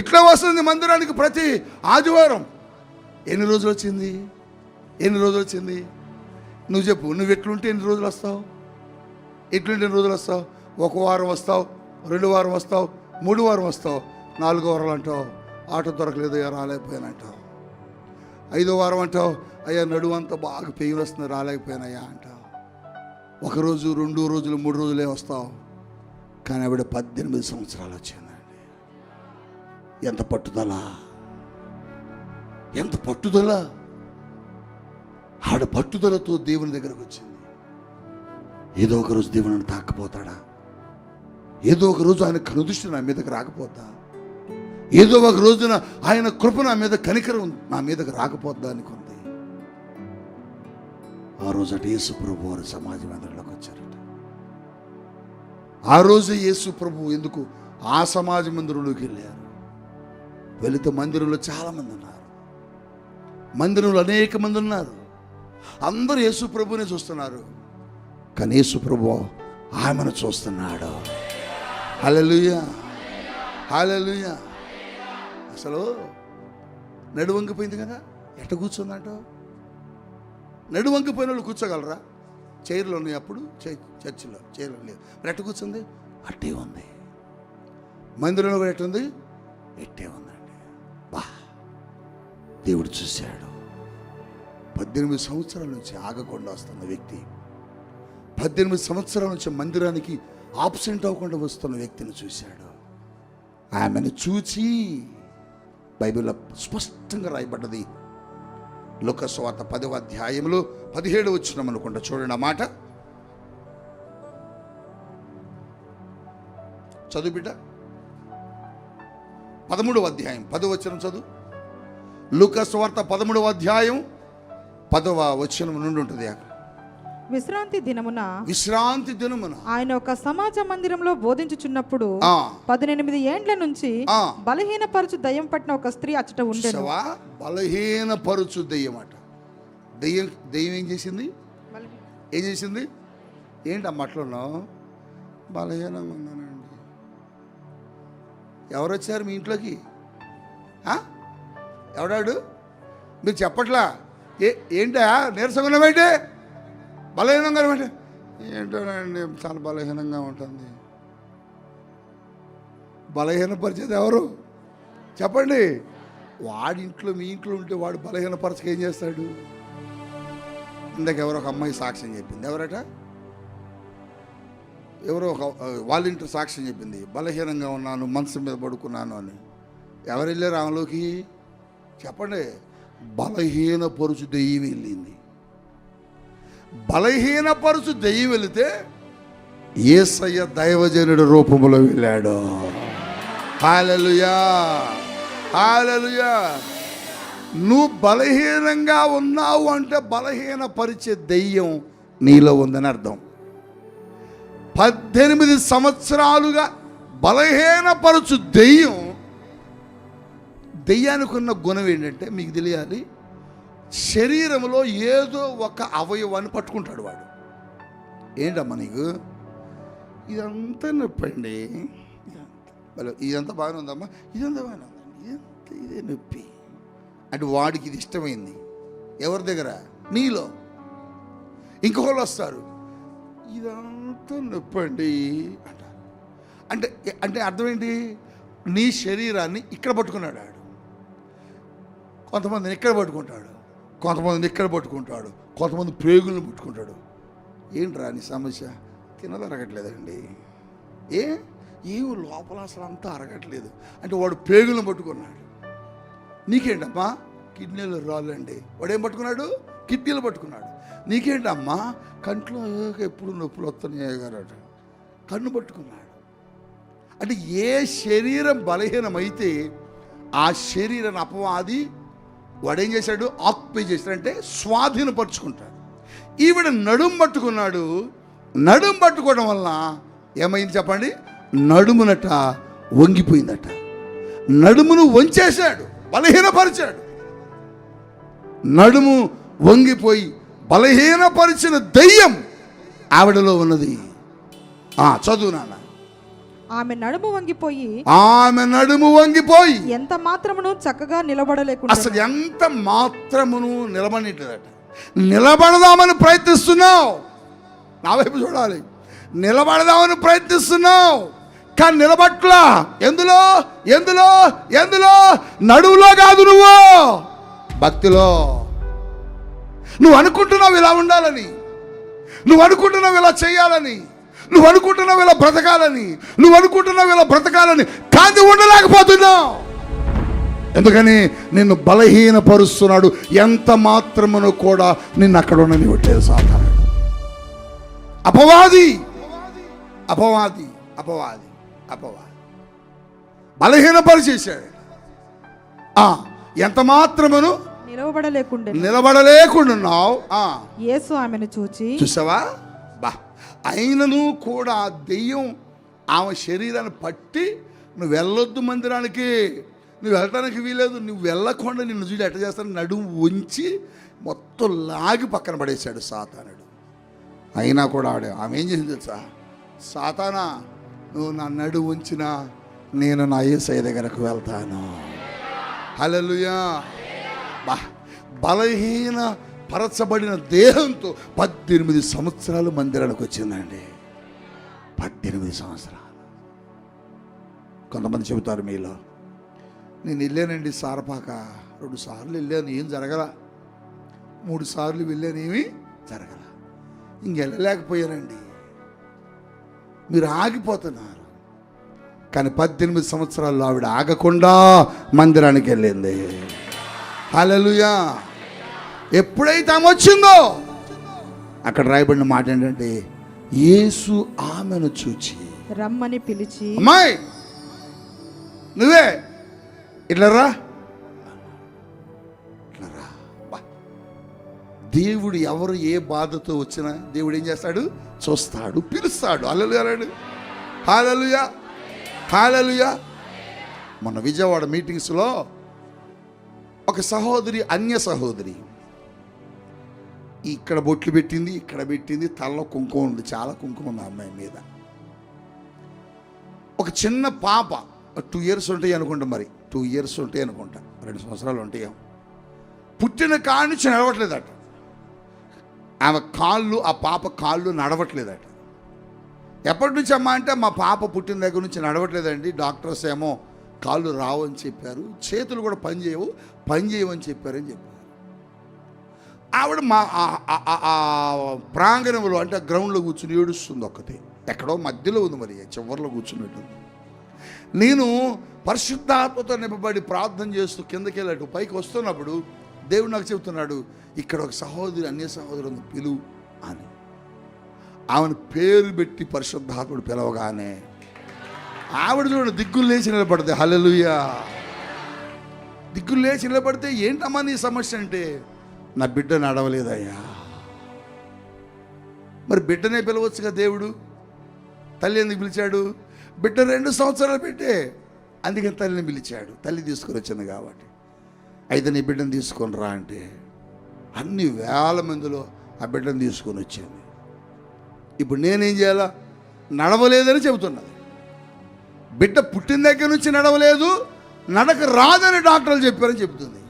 ఇట్లా వస్తుంది మందిరానికి ప్రతి ఆదివారం. ఎన్ని రోజులు వచ్చింది? నువ్వు చెప్పు, నువ్వు ఎట్లుంటే ఎన్ని రోజులు వస్తావు? ఎటువంటి రోజులు వస్తావు? ఒక వారం వస్తావు, 2 వారం వస్తావు, 3 వారం వస్తావు, 4 వారాలు అంటావు ఆటో దొరకలేదు, రాలేకపోయానంటావు. 5వ వారం అంటావు, అయ్యా నడువు అంతా బాగా పెయిన్ వస్తుంది, రాలేకపోయానయ్యా అంటావు. 1 రోజు, 2 రోజులు, 3 రోజులే వస్తావు. కానీ ఆవిడ 18 సంవత్సరాలు వచ్చిందండి. ఎంత పట్టుదల, ఎంత పట్టుదల! ఆడ పట్టుదలతో దేవుని దగ్గరకు వచ్చింది. ఏదో ఒక రోజు దేవుని తాకపోతాడా? ఏదో ఒక రోజు ఆయన కనుదృష్టి నా మీదకి రాకపోతా? ఏదో ఒక రోజున ఆయన కృప నా మీద, కనికరం నా మీదకి రాకపోద్దా అనుకుంది. ఆ రోజు అటు యేసు ప్రభు వారు సమాజ మందిరంలోకి వచ్చారట. ఆ రోజు యేసు ప్రభు ఎందుకు ఆ సమాజ మందిరంలోకి వెళ్ళారు? వెళితే మందిరంలో చాలా మంది ఉన్నారు, మందిరంలో అనేక మంది ఉన్నారు. అందరూ యేసు ప్రభునే చూస్తున్నారు, కానీ యేసు ప్రభు ఆమెను చూస్తున్నాడు. హల్లెలూయా, హల్లెలూయా. అసలు నడువంగిపోయింది కదా, ఎట్ట కూర్చుందంట? నడువంగిపోయిన వాళ్ళు కూర్చోగలరా? చైర్లు ఉన్నాయి అప్పుడు, చర్చిలో చైర్లు లేవు. మరి ఎట్ట కూర్చుంది? అట్టే ఉంది. మందిరంలో కూడా ఎట్టుంది? ఎట్టే ఉందండి. బా, దేవుడు చూశాడు. 18 సంవత్సరాల నుంచి ఆగకుండా వస్తున్న వ్యక్తి, 18 సంవత్సరాల నుంచి మందిరానికి ఆబ్సెంట్ అవ్వకుండా వస్తున్న వ్యక్తిని చూశాడు. ఆమెను చూచి బైబిల్లో స్పష్టంగా రాయబడ్డది. లూకా సువార్త 10వ అధ్యాయంలో 17 వచనం అనుకుంటా, చూడండి ఆ మాట. చదువు బిడ్డ. 13వ అధ్యాయం 10వ వచనం చదువు. లూకా సువార్త 13వ అధ్యాయం 10వ వచనం నుండి ఉంటుంది. విశ్రాంతి దినమున ఆయన ఒక సమాజ మందిరంలో బోధించుచున్నప్పుడు 18 ఏండ్ల నుంచి బలహీనపరచు దయ్యం పట్టిన ఒక స్త్రీ అచ్చట ఉండెను. బలహీనపరచు దయ్యం అట. దయ్యం ఏం చేసింది? ఏంటి ఆ మాటలో? బలహీనంగా ఉన్నానండి. ఎవరు వచ్చారు మీ ఇంట్లోకి? ఎవడాడు? మీరు చెప్పట్లా? ఏంటా నీరసంగా ఉన్నావేంటి? బలహీనంగా అంటే ఏంటోనండి, చాలా బలహీనంగా ఉంటుంది. బలహీనపరిచేది ఎవరు చెప్పండి? వాడింట్లో, మీ ఇంట్లో ఉంటే వాడు బలహీనపరచక ఏం చేస్తాడు? ఇందాక ఎవరో ఒక అమ్మాయి సాక్ష్యం చెప్పింది. ఎవరట? ఎవరో ఒక వాళ్ళ ఇంట్లో సాక్ష్యం చెప్పింది, బలహీనంగా ఉన్నాను, మనసు మీద పడుకున్నాను అని. ఎవరు వెళ్ళారు ఆమెలోకి? చెప్పండి. బలహీనపరుచు దెయ్యం వెళ్ళింది. బలహీనపరుచు దెయ్యం వెళితే యేసయ్య దైవజనుడి రూపంలో వెళ్ళాడు. హల్లెలూయా, హల్లెలూయా. నువ్వు బలహీనంగా ఉన్నావు అంటే బలహీనపరిచే దెయ్యం నీలో ఉందని అర్థం. 18 సంవత్సరాలుగా బలహీనపరుచు దెయ్యానికి ఉన్న గుణం ఏంటంటే మీకు తెలియాలి, శరీరంలో ఏదో ఒక అవయవాన్ని పట్టుకుంటాడు వాడు. ఏంటమ్మా నీకు? ఇదంతా నొప్పండి, ఇదంతా బాగానే ఉందమ్మా, ఇదంతా బాగానే ఉందండి, ఇదే నొప్పి అంటే వాడికి ఇది ఇష్టమైంది. ఎవరి దగ్గర? నీలో. ఇంకొకళ్ళు వస్తారు, ఇదంతా నొప్పండి అంటారు. అంటే అర్థం ఏంటి? నీ శరీరాన్ని ఇక్కడ పట్టుకున్నాడు ఆడు. కొంతమందిని ఇక్కడ పట్టుకుంటాడు, కొంతమందిని ఇక్కడ పట్టుకుంటాడు, కొంతమంది ప్రేగులను పట్టుకుంటాడు. ఏంట్రా నీ సమస్య? తినది అరగట్లేదండి. ఏం లోపల అసలు అంతా అరగట్లేదు అంటే వాడు ప్రేగులను పట్టుకున్నాడు. నీకేంటమ్మా? కిడ్నీలు రాళ్ళండి. వాడు ఏం పట్టుకున్నాడు? కిడ్నీలు పట్టుకున్నాడు. నీకేంటమ్మా? కంట్లో ఎప్పుడు నొప్పులు వస్తున్నాయి గారట, కన్ను పట్టుకున్నాడు. అంటే ఏ శరీరం బలహీనమైతే ఆ శరీరాన్ని అపవాది వాడేం చేశాడు? ఆక్యుపై చేశాడు, అంటే స్వాధీనపరుచుకుంటాడు. ఈవిడ నడుము పట్టుకున్నాడు. నడుము పట్టుకోవడం వల్ల ఏమైంది చెప్పండి? నడుమునట వంగిపోయిందట. నడుమును వంచేశాడు, బలహీనపరిచాడు. నడుము వంగిపోయి బలహీనపరిచిన దయ్యం ఆవిడలో ఉన్నది. చదువు నాన్న. ఆమె నడుము వంగిపోయి ఎంత మాత్రమును చక్కగా నిలబడలేకుండా, అసలు ఎంత మాత్రమును నిలబడలేదట. నిలబడదామని ప్రయత్నిస్తున్నావు, నా వైపు చూడాలి. నిలబడదామని ప్రయత్నిస్తున్నావు, కానీ నిలబట్లా. ఎందులో ఎందులో ఎందులో? నడువులో కాదు, నువ్వు భక్తిలో. నువ్వు అనుకుంటున్నావు ఇలా ఉండాలని, నువ్వు అనుకుంటున్నావు ఇలా చేయాలని, నువ్వు అనుకుంటున్నావు ఇలా బ్రతకాలని, నువ్వు అనుకుంటున్నావు ఇలా బ్రతకాలని, కానీ ఉండలేకపోతున్నావు. ఎందుకని? నిన్ను బలహీనపరుస్తున్నాడు. ఎంత మాత్రమును కూడా నిన్ను అక్కడ ఉండనివ్వట్లేదు సాతానుడు. అపవాది అపవాది అపవాది అపవాది బలహీనపరిచేశాడు. ఎంత మాత్రమును నిలబడలేకుండాన్నావు. యేసు ఆమెను చూసావా? అయినను కూడా దెయ్యం ఆమె శరీరాన్ని పట్టి, నువ్వు వెళ్ళొద్దు మందిరానికి, నువ్వు వెళ్ళటానికి వీలేదు, నువ్వు వెళ్ళకుండా నిన్ను చూసి ఎట్ట చేస్తాను, నడుము ఉంచి మొత్తం లాగి పక్కన పడేశాడు సాతానుడు. అయినా కూడా ఆమె ఏం చేసింది తెలుసా? సాతానా, నువ్వు నా నడుము ఉంచినా నేను నా యేసయ్య దగ్గరకు వెళ్తాను. హల్లెలూయా. బలహీన పరచబడిన దేహంతో 18 సంవత్సరాలు మందిరానికి వచ్చిందండి. 18 సంవత్సరాలు. కొంతమంది చెబుతారు మీలో, నేను వెళ్ళానండి సారపాక, 2 సార్లు వెళ్ళాను, ఏం జరగల. 3 సార్లు వెళ్ళాను, ఏమీ జరగల. ఇంకెళ్ళలేకపోయానండి. మీరు ఆగిపోతున్నారు. కానీ 18 సంవత్సరాల్లో ఆవిడ ఆగకుండా మందిరానికి వెళ్ళింది. హల్లెలూయా. ఎప్పుడైతే ఆమె వచ్చిందో అక్కడ రాయబడిన మాట ఏంటంటే, యేసు ఆమెను చూచి రమ్మని పిలిచి, అమ్మాయి నువ్వే ఇట్లా రా. దేవుడు ఎవరు ఏ బాధతో వచ్చినా దేవుడు ఏం చేస్తాడు? చూస్తాడు, పిలుస్తాడు. హల్లెలూయా, హల్లెలూయా, హల్లెలూయా. మన విజయవాడ మీటింగ్స్లో ఒక సహోదరి, అన్య సహోదరి, ఇక్కడ బొట్లు పెట్టింది, ఇక్కడ పెట్టింది, తలలో కుంకుమ ఉంది, చాలా కుంకుమ ఉంది అమ్మాయి మీద. ఒక చిన్న పాప 2 years ఉంటాయి అనుకుంటా, మరి 2 years ఉంటాయి అనుకుంటా, 2 సంవత్సరాలు ఉంటాయి. పుట్టిన కాడి నుంచి నడవట్లేదట ఆమె కాళ్ళు, ఆ పాప కాళ్ళు నడవట్లేదట. ఎప్పటి నుంచి అమ్మా అంటే, మా పాప పుట్టిన దగ్గర నుంచి నడవట్లేదండి, డాక్టర్స్ ఏమో కాళ్ళు రావు అని చెప్పారు, చేతులు కూడా పనిచేయవని చెప్పారని చెప్పారు. ఆవిడ మా ప్రాంగణంలో అంటే గ్రౌండ్లో కూర్చుని ఏడుస్తుంది ఒక్కతే. ఎక్కడో మధ్యలో ఉంది, మరి చివరిలో కూర్చున్నట్టుంది. నేను పరిశుద్ధాత్మతో నింపబడి ప్రార్థన చేస్తూ కిందకి వెళ్ళాడు, పైకి వస్తున్నప్పుడు దేవుడు నాకు చెబుతున్నాడు, ఇక్కడ ఒక సహోదరి, అన్య సహోదరుని పిలువు అని. ఆమెను పేరు పెట్టి పరిశుద్ధాత్ముడు పిలవగానే ఆవిడ చూడండి దిగ్గులు లేచి నిలబడితే. హల్లెలూయా. దిగ్గులు లేచి నిలబడితే, ఏంటమ్మా నీ సమస్య అంటే, నా బిడ్డ నడవలేదయ్యా. మరి బిడ్డనే పిలవచ్చుగా దేవుడు, తల్లి ఎందుకు పిలిచాడు? బిడ్డ 2 సంవత్సరాలు పెట్టే, అందుకని తల్లిని పిలిచాడు. తల్లి తీసుకొని వచ్చింది కాబట్టి. అయితే నీ బిడ్డను తీసుకొని రా అంటే అన్ని వేల మందిలో ఆ బిడ్డను తీసుకొని వచ్చింది. ఇప్పుడు నేనేం చేయాలా? నడవలేదని చెబుతున్నది. బిడ్డ పుట్టిన దగ్గర నుంచి నడవలేదు, నడక రాదని డాక్టర్లు చెప్పారని చెబుతుంది.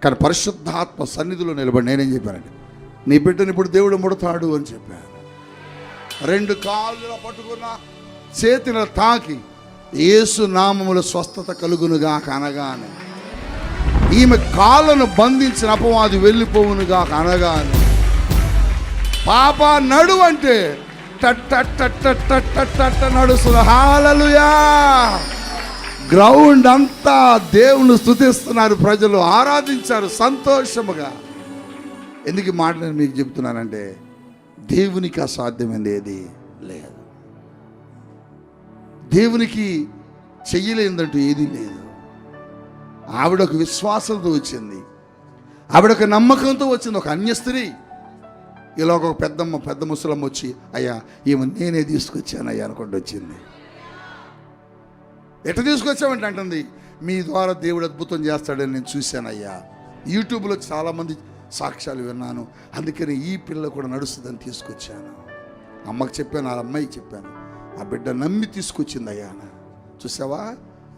కానీ పరిశుద్ధాత్మ సన్నిధిలో నిలబడి నేనేం చెప్పానండి, నీ బిడ్డని ఇప్పుడు దేవుడు ముడతాడు అని చెప్పాను. 2 కాళ్ళు పట్టుకున్నా, చేతిని తాకి యేసు నామములో స్వస్థత కలుగునుగా అనగానే, ఈమె కాళ్ళను బంధించిన అపవాది వెళ్ళిపోవునుగా అనగానే, పాప నడు అంటే నడుస్తుంది. హల్లెలూయా. గ్రౌండ్ అంతా దేవుని స్తుతిస్తున్నారు, ప్రజలు ఆరాధించారు సంతోషముగా. ఎందుకు ఈ మాట నేను మీకు చెప్తున్నానంటే, దేవునికి అసాధ్యమైనది ఏది లేదు, దేవునికి చెయ్యలేదంటూ ఏదీ లేదు. ఆవిడ ఒక విశ్వాసంతో వచ్చింది, ఆవిడ ఒక నమ్మకంతో వచ్చింది. ఒక అన్య స్త్రీ, ఇలా ఒక పెద్ద ముసలమ్మ వచ్చి, అయ్యా ఈమె నేనే తీసుకొచ్చానయ్యా అనుకుంటూ వచ్చింది. ఎట్లా తీసుకొచ్చామంటే అంటుంది, మీ ద్వారా దేవుడు అద్భుతం చేస్తాడని నేను చూశానయ్యా, యూట్యూబ్లో చాలామంది సాక్ష్యాలు విన్నాను, అందుకని ఈ పిల్ల కూడా నడుస్తుందని తీసుకొచ్చాను. అమ్మకి చెప్పాను, ఆ అమ్మాయికి చెప్పాను, ఆ బిడ్డ నమ్మి తీసుకొచ్చింది అయ్యా. చూసావా,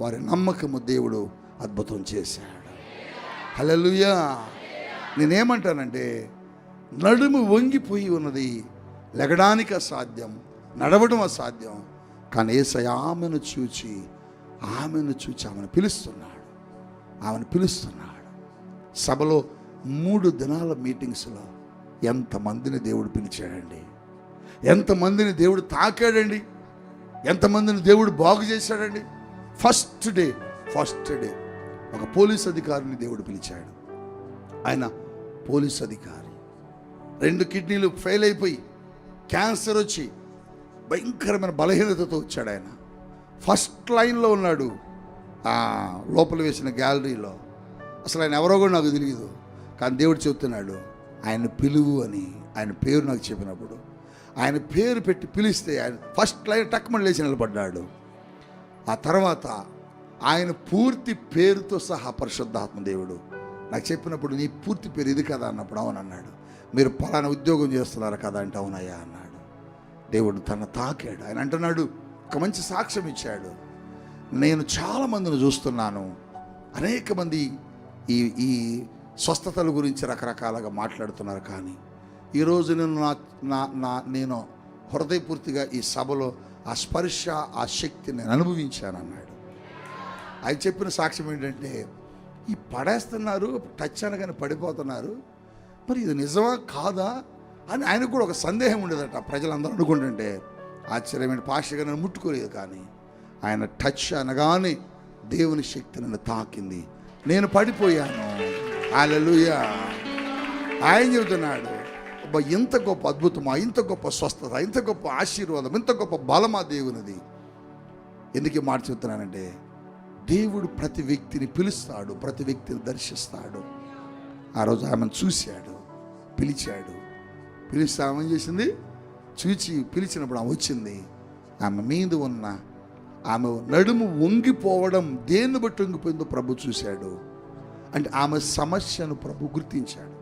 వారి నమ్మకము దేవుడు అద్భుతం చేశాడు. హల్లెలూయా. నేనేమంటానంటే, నడుము వంగిపోయి ఉన్నది, లెగడానికి అసాధ్యం, నడవడం అసాధ్యం. కానీ యేసయ్య ఆమెను చూచి ఆమెను పిలుస్తున్నాడు. ఆమెను పిలుస్తున్నాడు. సభలో 3 దినాల మీటింగ్స్లో ఎంతమందిని దేవుడు పిలిచాడండి, ఎంతమందిని దేవుడు తాకాడండి, ఎంతమందిని దేవుడు బాగు చేశాడండి. ఫస్ట్ డే ఒక పోలీస్ అధికారిని దేవుడు పిలిచాడు. ఆయన పోలీస్ అధికారి 2 కిడ్నీలు ఫెయిల్ అయిపోయి క్యాన్సర్ వచ్చి భయంకరమైన బలహీనతతో వచ్చాడు. ఆయన ఫస్ట్ లైన్లో ఉన్నాడు, లోపల వేసిన గ్యాలరీలో. అసలు ఆయన ఎవరో కూడా నాకు తెలియదు. కానీ దేవుడు చెప్తున్నాడు, ఆయన పిలువు అని. ఆయన పేరు నాకు చెప్పినప్పుడు, ఆయన పేరు పెట్టి పిలిస్తే ఆయన ఫస్ట్ లైన్ టక్మని లేచి నిలబడ్డాడు. ఆ తర్వాత ఆయన పూర్తి పేరుతో సహా పరిశుద్ధాత్మ దేవుడు నాకు చెప్పినప్పుడు, నీ పూర్తి పేరు ఇది కదా అన్నప్పుడు అవునన్నాడు. మీరు పలానా ఉద్యోగం చేస్తున్నారు కదా అంటే అవునయ్యా అన్నాడు. దేవుడు తన తాకాడు. ఆయన అంటున్నాడు, ఒక మంచి సాక్ష్యం ఇచ్చాడు. నేను చాలామందిని చూస్తున్నాను, అనేక మంది ఈ స్వస్థతల గురించి రకరకాలుగా మాట్లాడుతున్నారు. కానీ ఈరోజు నేను హృదయపూర్తిగా ఈ సభలో ఆ స్పర్శ, ఆ శక్తిని నేను అనుభవించాను అన్నాడు. ఆయన చెప్పిన సాక్ష్యం ఏంటంటే, ఈ పడేస్తున్నారు, టచ్ అనగానే పడిపోతున్నారు, మరి ఇది నిజమా కాదా అని ఆయనకు కూడా ఒక సందేహం ఉండేదట. ప్రజలందరూ అనుకుంటుంటే ఆశ్చర్యమైన పాస్టర్గా నన్ను ముట్టుకోలేదు. కానీ ఆయన టచ్ అనగానే దేవుని శక్తి నన్ను తాకింది, నేను పడిపోయాను. హల్లెలూయా. ఆయన చెబుతున్నాడు, అబ్బా ఇంత గొప్ప అద్భుతమా, ఇంత గొప్ప స్వస్థత, ఇంత గొప్ప ఆశీర్వాదం, ఇంత గొప్ప బలమా దేవునిది. ఎందుకు ఈ మాట చెప్తున్నానంటే, దేవుడు ప్రతి వ్యక్తిని పిలుస్తాడు, ప్రతి వ్యక్తిని దర్శిస్తాడు. ఆ రోజు ఆమెను చూశాడు, పిలిచాడు. పిలిస్తే ఆమె ఏం చేసింది, చూచి పిలిచినప్పుడు ఆమె వచ్చింది. ఆమె మీద ఉన్న ఆమె నడుము వంగిపోవడం దేన్ని బట్టి వంగిపోయిందో ప్రభు చూశాడు. అంటే ఆమె సమస్యను ప్రభు గుర్తించాడు,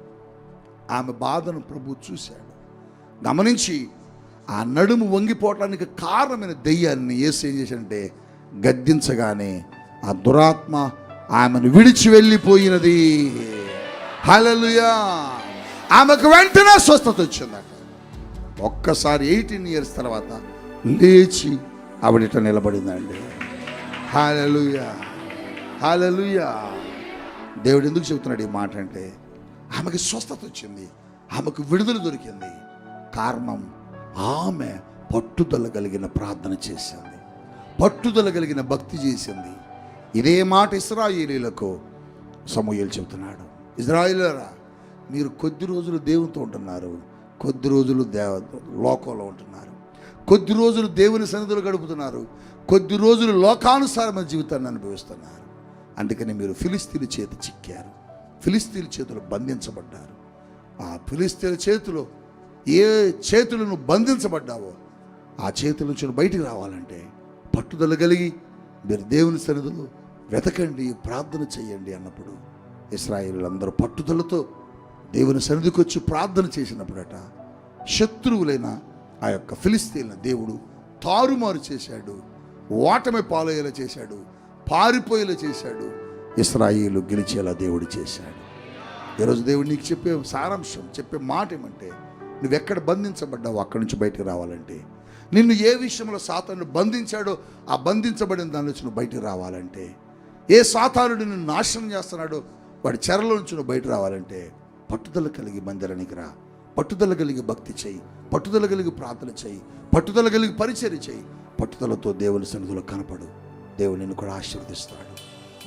ఆమె బాధను ప్రభు చూశాడు, గమనించి ఆ నడుము వంగిపోవటానికి కారణమైన దెయ్యాన్ని యేసు ఏం చేశాడంటే గద్దించగానే ఆ దురాత్మ ఆమెను విడిచి వెళ్ళిపోయినది. హల్లెలూయా. ఆమెకు వెంటనే స్వస్థత వచ్చిందట. ఒక్కసారి 18 ఇయర్స్ తర్వాత లేచి ఆవిడట నిలబడిందండి. హల్లెలూయా, హల్లెలూయా. దేవుడు ఎందుకు చెబుతున్నాడు ఈ మాట అంటే, ఆమెకి స్వస్థత వచ్చింది, ఆమెకు విడుదల దొరికింది. కారణం, ఆమె పట్టుదల కలిగిన ప్రార్థన చేసింది, పట్టుదల కలిగిన భక్తి చేసింది. ఇదే మాట ఇశ్రాయేలీయులకు సమూయేలు చెబుతున్నాడు. ఇశ్రాయేలీయులారా, మీరు కొద్ది రోజులు దేవునితో ఉంటున్నారు, కొద్ది రోజులు లోకంలో ఉంటున్నారు, కొద్ది రోజులు దేవుని సన్నిధిలో గడుపుతున్నారు, కొద్ది రోజులు లోకానుసారమైన జీవితాన్ని అనుభవిస్తున్నారు. అందుకని మీరు ఫిలిస్తీన్ల చేతి చిక్కారు, ఫిలిస్తీన్ల చేతులు బంధించబడ్డారు. ఆ ఫిలిస్తీన్ల చేతిలో ఏ చేతులను బంధించబడ్డావో ఆ చేతుల నుంచి బయటికి రావాలంటే పట్టుదల కలిగి మీరు దేవుని సన్నిధిలో వెతకండి, ప్రార్థన చేయండి అన్నప్పుడు ఇశ్రాయేలీయులందరూ పట్టుదలతో దేవుని సన్నిధికి వచ్చి ప్రార్థన చేసినప్పుడట శత్రువులైన ఆ యొక్క ఫిలిస్తీన్ల దేవుడు తారుమారు చేశాడు, ఓటమి పాలయ్యేలా చేశాడు, పారిపోయేలా చేశాడు, ఇశ్రాయేలు గెలిచేలా దేవుడు చేశాడు. ఈరోజు దేవుడు నీకు చెప్పే సారాంశం, చెప్పే మాట ఏమంటే, నువ్వెక్కడ బంధించబడ్డావో అక్కడి నుంచి బయటికి రావాలంటే, నిన్ను ఏ విషయంలో సాతాను బంధించాడో ఆ బంధించబడిన దాని నుంచి నువ్వు బయటికి రావాలంటే, ఏ సాతానుడు నిన్ను నాశనం చేస్తున్నాడో వాడి చెరలో నుంచి నువ్వు బయట రావాలంటే పట్టుదల కలిగి మందిరానికి రా, పట్టుదల కలిగి భక్తి చేయి, పట్టుదల కలిగి ప్రార్థన చేయి, పట్టుదల కలిగి పరిచర్య చేయి, పట్టుదలతో దేవుని సన్నిధిలో కనపడు. దేవుడు నిన్ను కూడా ఆశీర్వదిస్తాడు,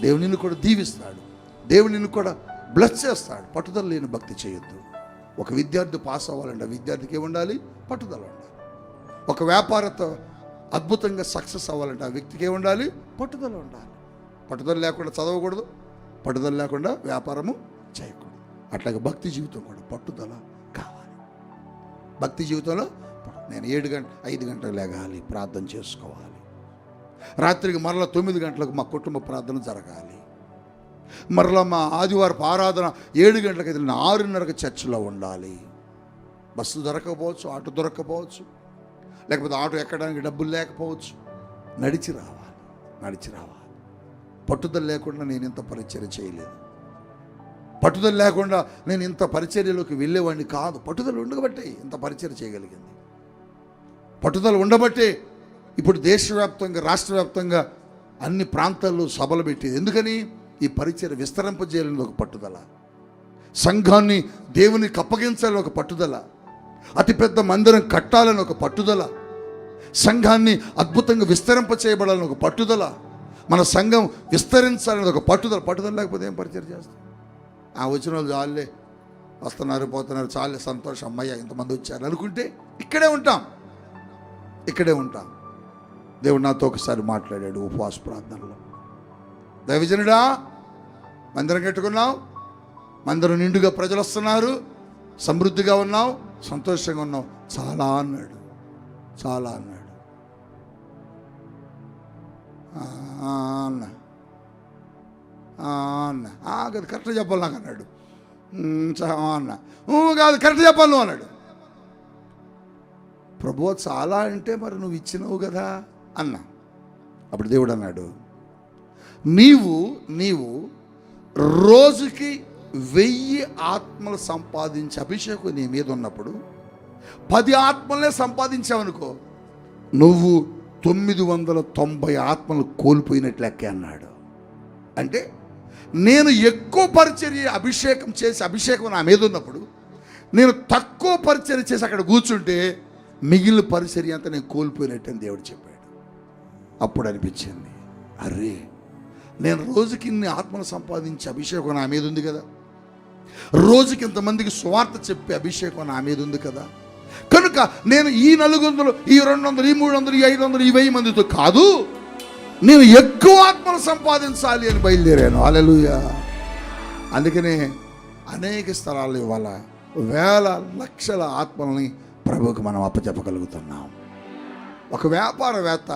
దేవుడు నిన్ను కూడా దీవిస్తాడు, దేవుడు నిన్ను కూడా బ్లెస్ చేస్తాడు. పట్టుదల లేని భక్తి చేయొద్దు. ఒక విద్యార్థి పాస్ అవ్వాలంటే విద్యార్థికి ఏముండాలి? పట్టుదల ఉండాలి. ఒక వ్యాపారతో అద్భుతంగా సక్సెస్ అవ్వాలంటే ఆ వ్యక్తికి ఏముండాలి? పట్టుదల ఉండాలి. పట్టుదల లేకుండా చదవకూడదు, పట్టుదల లేకుండా వ్యాపారము చేయకూడదు. అట్లాగే భక్తి జీవితం కూడా పట్టుదల కావాలి. భక్తి జీవితంలో నేను 5 గంటలకు లేగాలి, ప్రార్థన చేసుకోవాలి, రాత్రికి మరలా 9 గంటలకు మా కుటుంబ ప్రార్థన జరగాలి, మరలా మా ఆదివారపు ఆరాధన 7 గంటలకు అయితే 6:30కి చర్చిలో ఉండాలి. బస్సు దొరకకపోవచ్చు, ఆటో దొరకకపోవచ్చు, లేకపోతే ఆటో ఎక్కడానికి డబ్బులు లేకపోవచ్చు, నడిచి రావాలి. పట్టుదల లేకుండా నేను ఇంత పరిచర్య చేయలేదు, పట్టుదల లేకుండా నేను ఇంత పరిచర్యలోకి వెళ్ళేవాడిని కాదు. పట్టుదల ఉండబట్టే ఇంత పరిచర్య చేయగలిగింది. పట్టుదల ఉండబట్టే ఇప్పుడు దేశవ్యాప్తంగా రాష్ట్ర వ్యాప్తంగా అన్ని ప్రాంతాల్లో సభలు పెట్టేది. ఎందుకని? ఈ పరిచర్య విస్తరింపజేయాలని ఒక పట్టుదల, సంఘాన్ని దేవునికి అప్పగించాలని ఒక పట్టుదల, అతిపెద్ద మందిరం కట్టాలని ఒక పట్టుదల, సంఘాన్ని అద్భుతంగా విస్తరింప చేయబడాలని ఒక పట్టుదల, మన సంఘం విస్తరించాలని ఒక పట్టుదల లేకపోతే ఏం పరిచయం చేస్తాం? వచ్చిన వాళ్ళు చాలే, వస్తున్నారు పోతున్నారు, చాలే సంతోషం, అమ్మయ్య ఇంతమంది వచ్చారు అనుకుంటే ఇక్కడే ఉంటాం. దేవుడు నాతో ఒకసారి మాట్లాడాడు ఉపవాస ప్రార్థనలో. దైవజనుడా, మందిరం కట్టుకున్నావు, మందిరం నిండుగా ప్రజలు వస్తున్నారు, సమృద్ధిగా ఉన్నావు, సంతోషంగా ఉన్నావు, చాలా అన్నాడు. అన్న కాదు కరెక్ట్గా చెప్పాలి నాకు అన్నాడు. అన్న కాదు కరెక్ట్గా చెప్పాలి నువ్వు అన్నాడు. ప్రభువా చాలా అంటే మరి నువ్వు ఇచ్చినావు కదా అన్నా. అప్పుడు దేవుడు అన్నాడు, నీవు రోజుకి 1000 ఆత్మలు సంపాదించి అభిషేకం నీ మీద ఉన్నప్పుడు 10 ఆత్మలనే సంపాదించావనుకో, నువ్వు 990 ఆత్మలు కోల్పోయినట్లు లెక్కే అన్నాడు. అంటే నేను ఎక్కువ పరిచర్య అభిషేకం నా మీద ఉన్నప్పుడు, నేను తక్కువ పరిచర్య చేసి అక్కడ కూర్చుంటే మిగిలిన పరిచర్య అంతా నేను కోల్పోయినట్టు దేవుడు చెప్పాడు. అప్పుడు అనిపించింది, అరే నేను రోజుకి ఇన్ని ఆత్మలు సంపాదించే అభిషేకం నా మీద ఉంది కదా, రోజుకి ఇంతమందికి సువార్త చెప్పే అభిషేకం నా మీద ఉంది కదా, కనుక నేను ఈ 400, ఈ 200, ఈ 300, ఈ 500, ఈ 1000 మందితో కాదు, నేను ఎక్కువ ఆత్మలు సంపాదించాలి అని బయలుదేరాను. హల్లెలూయా. అందుకనే అనేక స్థలాలు ఇవాళ వేల లక్షల ఆత్మల్ని ప్రభువుకి మనం అప్పచెప్పగలుగుతున్నాం. ఒక వ్యాపారవేత్త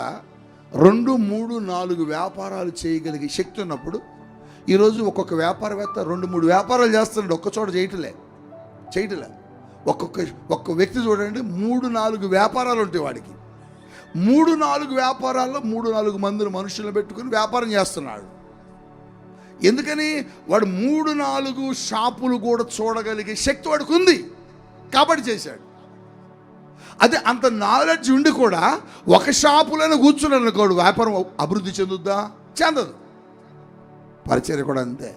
2, 3, 4 వ్యాపారాలు చేయగలిగే శక్తి ఉన్నప్పుడు, ఈరోజు ఒక్కొక్క వ్యాపారవేత్త 2, 3 వ్యాపారాలు చేస్తున్నాడు, ఒక్క చోట చేయటలే. ఒక్క వ్యక్తి చూడండి, 3, 4 వ్యాపారాలు ఉంటాయి వాడికి. 3, 4 వ్యాపారాల్లో 3, 4 మంది మనుషులను పెట్టుకుని వ్యాపారం చేస్తున్నాడు. ఎందుకని? వాడు 3, 4 షాపులు కూడా చూడగలిగే శక్తి వాడికి ఉంది కాబట్టి చేశాడు. అదే అంత నాలెడ్జ్ ఉండి కూడా ఒక షాపులోనే కూర్చున్నాడు అనుకోడు, వ్యాపారం అభివృద్ధి చెందుద్దా? చెందదు. పరిచర్య కూడా అంతే.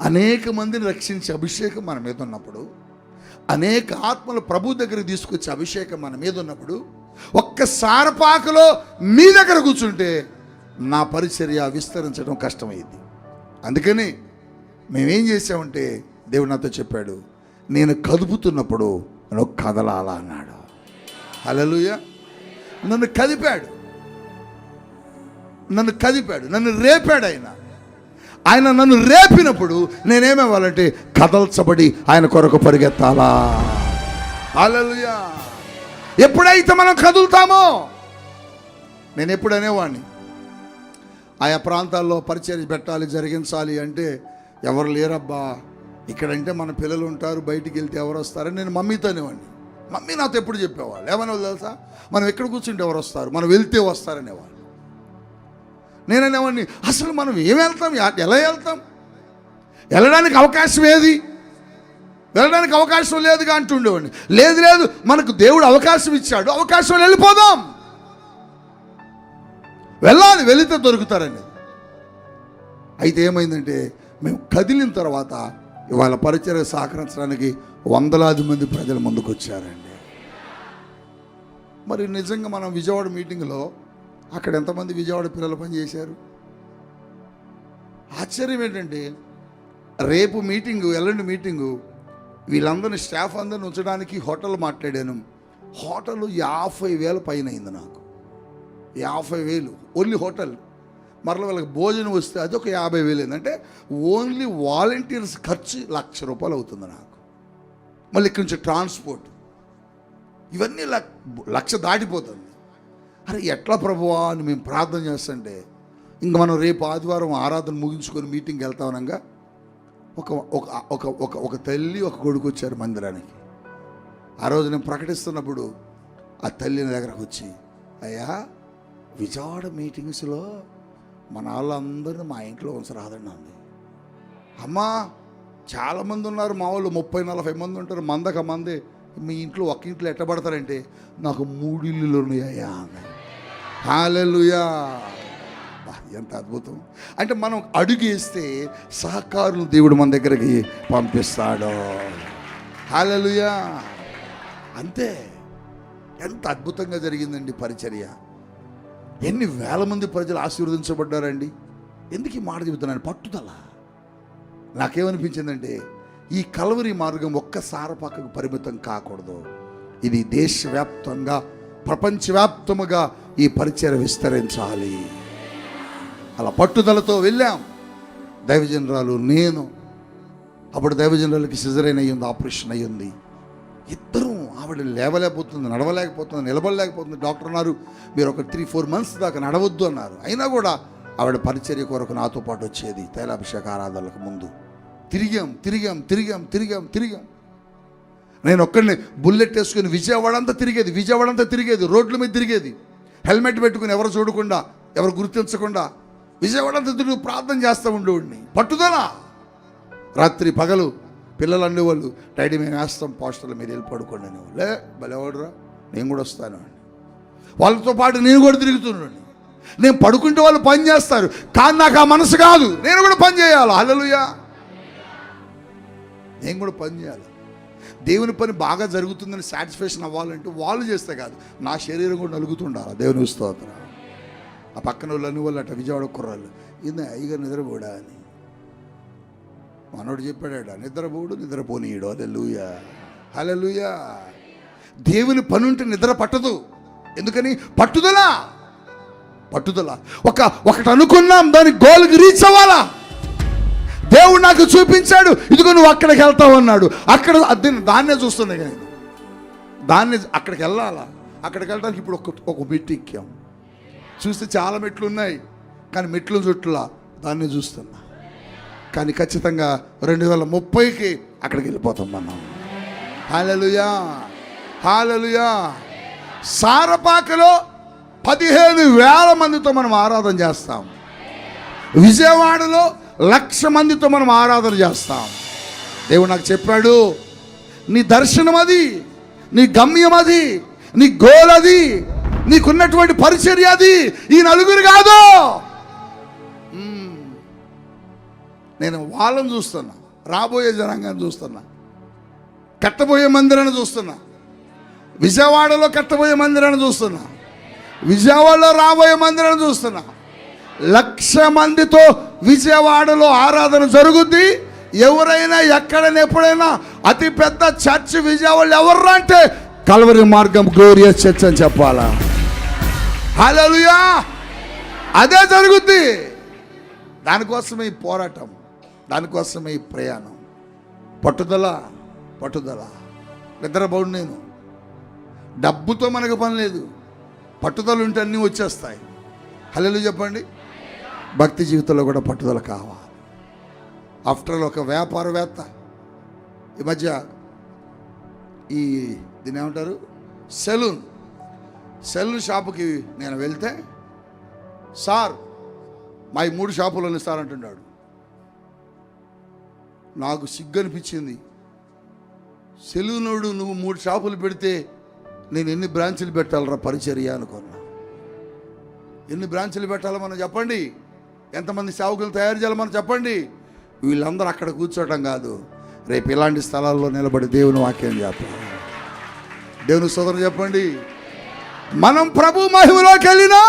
అనేక మందిని రక్షించే అభిషేకం మన మీద ఉన్నప్పుడు, అనేక ఆత్మలు ప్రభు దగ్గర తీసుకొచ్చే అభిషేకం మన మీద ఉన్నప్పుడు, ఒక్క సారపాకలో మీ దగ్గర కూర్చుంటే నా పరిచర్య విస్తరించడం కష్టమైంది. అందుకని మేమేం చేసామంటే, దేవుడు నాతో చెప్పాడు, నేను కదుపుతున్నప్పుడు నువ్వు కదలాలా అన్నాడు. హల్లెలూయా. నన్ను కదిపాడు, నన్ను రేపాడు ఆయన నన్ను రేపినప్పుడు నేనేమవ్వాలంటే కదల్చబడి ఆయన కొరకు పరిగెత్తాలా. హల్లెలూయా. ఎప్పుడైతే మనం కదులుతామో, నేను ఎప్పుడు అనేవాడిని, ఆయా ప్రాంతాల్లో పరిచర్య పెట్టాలి, జరిగించాలి అంటే ఎవరు లేరబ్బా, ఇక్కడంటే మన పిల్లలు ఉంటారు, బయటికి వెళ్తే ఎవరు వస్తారని నేను మమ్మీతో అనేవాడిని. మమ్మీ నాతో ఎప్పుడు చెప్పేవాళ్ళు, ఏమనేవాళ్ళు తెలుసా, మనం ఎక్కడ కూర్చుంటే ఎవరు వస్తారు, మనం వెళ్తే వస్తారనేవాళ్ళు. నేననేవాడిని, అసలు మనం ఏం వెళ్తాం, ఎలా వెళ్తాం, వెళ్ళడానికి అవకాశం ఏది, వెళ్ళడానికి అవకాశం లేదుగా అంటుండేవాడిని. లేదు మనకు దేవుడు అవకాశం ఇచ్చాడు, అవకాశం వెళ్ళిపోదాం, వెళ్ళాలి, వెళితే దొరుకుతారని. అయితే ఏమైందంటే, మేము కదిలిన తర్వాత ఇవాళ పరిచర్య సహకరించడానికి వందలాది మంది ప్రజలు ముందుకు వచ్చారండి. మరి నిజంగా మనం విజయవాడ మీటింగ్లో అక్కడ ఎంతమంది విజయవాడ పిల్లలు పనిచేశారు? ఆశ్చర్యం ఏంటంటే, రేపు మీటింగు, ఎల్లుండి మీటింగు, వీళ్ళందరినీ స్టాఫ్ అందరిని ఉంచడానికి హోటల్ మాట్లాడాను. హోటల్ 50,000 పైన అయింది నాకు. 50,000 ఓన్లీ హోటల్. మరలా వాళ్ళకి భోజనం వస్తే అది ఒక 50,000 అయిందంటే ఓన్లీ వాలంటీర్స్ ఖర్చు ₹1,00,000 అవుతుంది నాకు. మళ్ళీ ఇక్కడి నుంచి ట్రాన్స్పోర్ట్, ఇవన్నీ 1,00,000 దాటిపోతుంది. అరే ఎట్లా ప్రభువా అని మేము ప్రార్థన చేస్తుంటే, ఇంక మనం రేపు ఆదివారం ఆరాధన ముగించుకొని మీటింగ్కి వెళ్తామనగా ఒక తల్లి ఒక కొడుకు వచ్చారు మందిరానికి. ఆ రోజు నేను ప్రకటిస్తున్నప్పుడు ఆ తల్లి దగ్గరకు వచ్చి, అయ్యా విజయవాడ మీటింగ్స్లో మన వాళ్ళందరినీ మా ఇంట్లో ఉంచరాదండి అంది. అమ్మా చాలామంది ఉన్నారు, మా వాళ్ళు 30-40 మంది ఉంటారు, మందక మంది మీ ఇంట్లో ఒక్క ఇంట్లో ఎట్ట పడతారంటే నాకు 3 ఇల్లులు ఉన్నాయా. హల్లెలూయా. ఎంత అద్భుతం. అంటే మనం అడుగేస్తే సహకారులు దేవుడు మన దగ్గరికి పంపిస్తాడు. హల్లెలూయా. అంతే. ఎంత అద్భుతంగా జరిగిందండి పరిచర్య. ఎన్ని వేల మంది ప్రజలు ఆశీర్వదించబడ్డారండి. ఎందుకు ఈ మాట చెబుతున్నాను? పట్టుదల. నాకేమనిపించిందంటే ఈ కల్వరి మార్గం ఒక్కసారి పక్కకు పరిమితం కాకూడదు. ఇది దేశవ్యాప్తంగా ప్రపంచవ్యాప్తముగా ఈ పరిచర్య విస్తరించాలి. అలా పట్టుదలతో వెళ్ళాం. దైవజనరాలు నేను. అప్పుడు దైవజనరాలకి సిజరైన్ అయ్యింది, ఆపరేషన్ అయ్యింది. ఇద్దరం, ఆవిడ లేవలేకపోతుంది, నడవలేకపోతుంది, నిలబడలేకపోతుంది. డాక్టర్ అన్నారు మీరు ఒక 3-4 months దాకా నడవద్దు అన్నారు. అయినా కూడా ఆవిడ పరిచర్య కొరకు నాతో పాటు వచ్చేది. తైలాభిషేక ఆరాధనలకు ముందు తిరిగాం. నేను ఒక్కడిని బుల్లెట్ వేసుకుని విజయవాడ అంతా తిరిగేది, రోడ్ల మీద తిరిగేది, హెల్మెట్ పెట్టుకుని ఎవరు చూడకుండా, ఎవరు గుర్తించకుండా విజయవాడ అంతా తిరిగి ప్రార్థన చేస్తూ ఉండేవాడిని. పట్టుదల. రాత్రి పగలు పిల్లలు అనేవాళ్ళు, డాడీ మేము వేస్తాం పాస్టర్లు, మీరు వెళ్ళి పడుకోండి అనేవాళ్ళు. లే భలేవాడురా, నేను కూడా వస్తాను అండి. వాళ్ళతో పాటు నేను కూడా తిరుగుతున్నాను. నేను పడుకుంటే వాళ్ళు పని చేస్తారు, కానీ నాకు ఆ మనసు కాదు, నేను కూడా పని చేయాలి. హల్లెలూయా. నేను కూడా పని చేయాలి. దేవుని పని బాగా జరుగుతుందని సాటిస్ఫాక్షన్ అవ్వాలంటే వాళ్ళు చేస్తే కాదు, నా శరీరం కూడా నలుగుతుండాలి. దేవుని స్తోత్రం. ఆ పక్కన వాళ్ళు అనేవాళ్ళు అట్ట విజయవాడ కుర్రాళ్ళు, ఇది అయ్యగారు నిద్రపోడా అని. మనోడు చెప్పాడా, నిద్రపోనీయడు. హల్లెలూయా. హల్లెలూయా. దేవుని పని ఉంటే నిద్ర పట్టదు. ఎందుకని? పట్టుదల. ఒకటి అనుకున్నాం, దాని గోల్కి రీచ్ అవ్వాలా. దేవుడు నాకు చూపించాడు, ఇదిగో నువ్వు అక్కడికి వెళ్తావు అన్నాడు. దాన్నే చూస్తుంది కానీ అక్కడికి వెళ్ళాలా. అక్కడికి వెళ్ళడానికి ఇప్పుడు ఒక మెట్టు ఎక్కాం. చూస్తే చాలా మెట్లు ఉన్నాయి, కానీ మెట్లు చుట్టలా దాన్ని చూస్తున్నా. కానీ ఖచ్చితంగా 2030కి అక్కడికి వెళ్ళిపోతాం మనం. హల్లెలూయా. హల్లెలూయా. సారపాకలో 15,000 మందితో మనం ఆరాధన చేస్తాం. విజయవాడలో 1,00,000 మందితో మనం ఆరాధన చేస్తాం. దేవుడు నాకు చెప్పాడు, నీ దర్శనం అది, నీ గమ్యం అది, నీ గోల్ అది, నీకున్నటువంటి పరిచర్య అది, ఈ నలుగురు కాదు. నేను వాళ్ళని చూస్తున్నా, రాబోయే జనాంగాన్ని చూస్తున్నా, కట్టబోయే మందిరాన్ని చూస్తున్నా, విజయవాడలో కట్టబోయే మందిరాన్ని చూస్తున్నా, విజయవాడలో రాబోయే మందిరాన్ని చూస్తున్నా. 1,00,000 మందితో విజయవాడలో ఆరాధన జరుగుద్ది. ఎవరైనా ఎక్కడైనా ఎప్పుడైనా అతి పెద్ద చర్చ్ విజయవాడలో ఎవర్రా అంటే కల్వరి మార్గం గ్లోరియస్ చర్చ్ అని చెప్పాలా. హల్లెలూయా. అదే జరుగుద్ది. దానికోసమే ఈ పోరాటం, దానికోసమే ఈ ప్రయాణం. పట్టుదల. నిద్రపోడు. నేను డబ్బుతో మనకు పని లేదు, పట్టుదల ఉంటే అన్నీ వచ్చేస్తాయి. హల్లెలూయా చెప్పండి. భక్తి జీవితంలో కూడా పట్టుదల కావాలి. ఆఫ్టర్ ఆల్ ఒక వ్యాపారవేత్త ఈ మధ్య దీన్ని ఏమంటారు, సెలూన్ షాపుకి నేను వెళ్తే, సార్ మా 3 షాపులు సార్ అంటున్నాడు. నాకు సిగ్గు అనిపించింది. సెలూనోడు నువ్వు 3 షాపులు పెడితే నేను ఎన్ని బ్రాంచులు పెట్టాలరా పరిచర్య అనుకున్నా. ఎన్ని బ్రాంచులు పెట్టాలో మనం చెప్పండి, ఎంతమంది సేవకులు తయారు చేయాలో మనం చెప్పండి. వీళ్ళందరూ అక్కడ కూర్చోవటం కాదు, రేపు ఇలాంటి స్థలాల్లో నిలబడి దేవుని వాక్యం చెప్పాలి. దేవుని సోదరు చెప్పండి. మనం ప్రభు మహిమలోకి వెళ్ళినా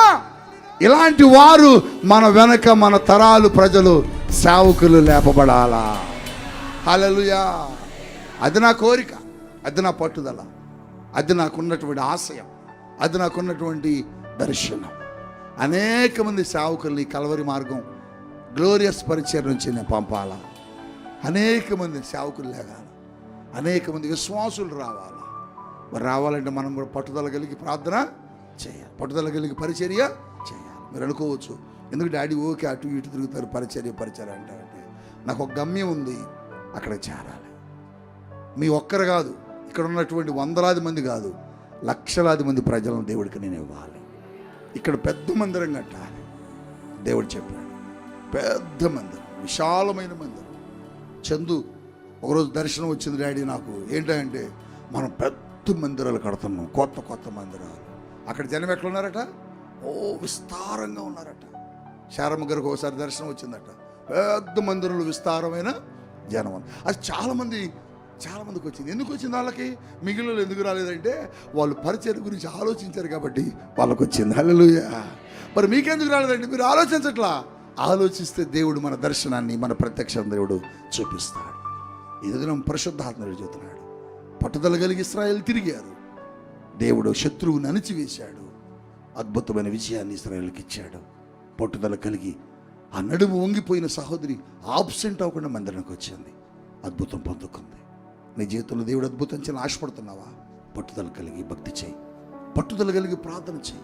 ఇలాంటి వారు మన వెనక, మన తరాలు ప్రజలు సేవకులు లేపబడాలా. హల్లెలూయా. అది నా కోరిక, అది నా పట్టుదల, అది నాకున్నటువంటి ఆశయం, అది నాకున్నటువంటి దర్శనం. అనేక మంది సేవకుల్ని కల్వరి మార్గం గ్లోరియస్ పరిచయం నుంచి నేను పంపాలా. అనేక మంది సేవకులు లేగాలి, అనేక మంది విశ్వాసులు రావాలా. మరి రావాలంటే మనం కూడా పట్టుదల కలిగి ప్రార్థన చేయాలి, పట్టుదల కలిగి పరిచర్య చేయాలి. మీరు అనుకోవచ్చు, ఎందుకు డాడీ ఓకే అటు ఇటు తిరుగుతారు పరిచర్య అంటే నాకు ఒక గమ్యం ఉంది, అక్కడికి చేరాలి. మీ ఒక్కరు కాదు, ఇక్కడ ఉన్నటువంటి 100,000 మంది కాదు, 1,00,000 మంది ప్రజలను దేవుడికి నేను ఇవ్వాలి. ఇక్కడ పెద్ద మందిరం కట్టాలి. దేవుడు చెప్పాడు, పెద్ద మందిరం, విశాలమైన మందిరం. చందు ఒకరోజు దర్శనం వచ్చింది డాడీ నాకు. ఏంటంటే మనం పెద్ద మందిరాలు కడుతున్నాం, కొత్త కొత్త మందిరాలు. అక్కడ జనం ఎట్లా ఉన్నారట? ఓ విస్తారంగా ఉన్నారట. శారమ్మ గారికి ఒకసారి దర్శనం వచ్చిందట, పెద్ద మందిరంలో విస్తారమైన జనం. అది చాలామందికి వచ్చింది. ఎందుకు వచ్చింది వాళ్ళకి? మిగిలిన ఎందుకు రాలేదంటే వాళ్ళు పరిచయం గురించి ఆలోచించారు కాబట్టి వాళ్ళకి వచ్చింది. హల్లెలూయా. మరి మీకెందుకు రాలేదండి? మీరు ఆలోచించట్లా. ఆలోచిస్తే దేవుడు మన దర్శనాన్ని, మన ప్రత్యక్షం దేవుడు చూపిస్తాడు. ఈ దినం పరిశుద్ధాత్మడు చెబుతున్నాడు, పట్టుదల కలిగి ఇశ్రాయేలు తిరిగారు. దేవుడు శత్రువుని అణిచివేశాడు, అద్భుతమైన విజయాన్ని ఇశ్రాయేలుకి ఇచ్చాడు. పట్టుదల కలిగి ఆ నడుము వంగిపోయిన సహోదరి ఆబ్సెంట్ అవ్వకుండా మందిరానికి వచ్చింది, అద్భుతం పొందుకుంది. నీ జీవితంలో దేవుడు అద్భుతం చేయాలని ఆశపడుతున్నావా? పట్టుదల కలిగి భక్తి చేయి, పట్టుదల కలిగి ప్రార్థన చేయి,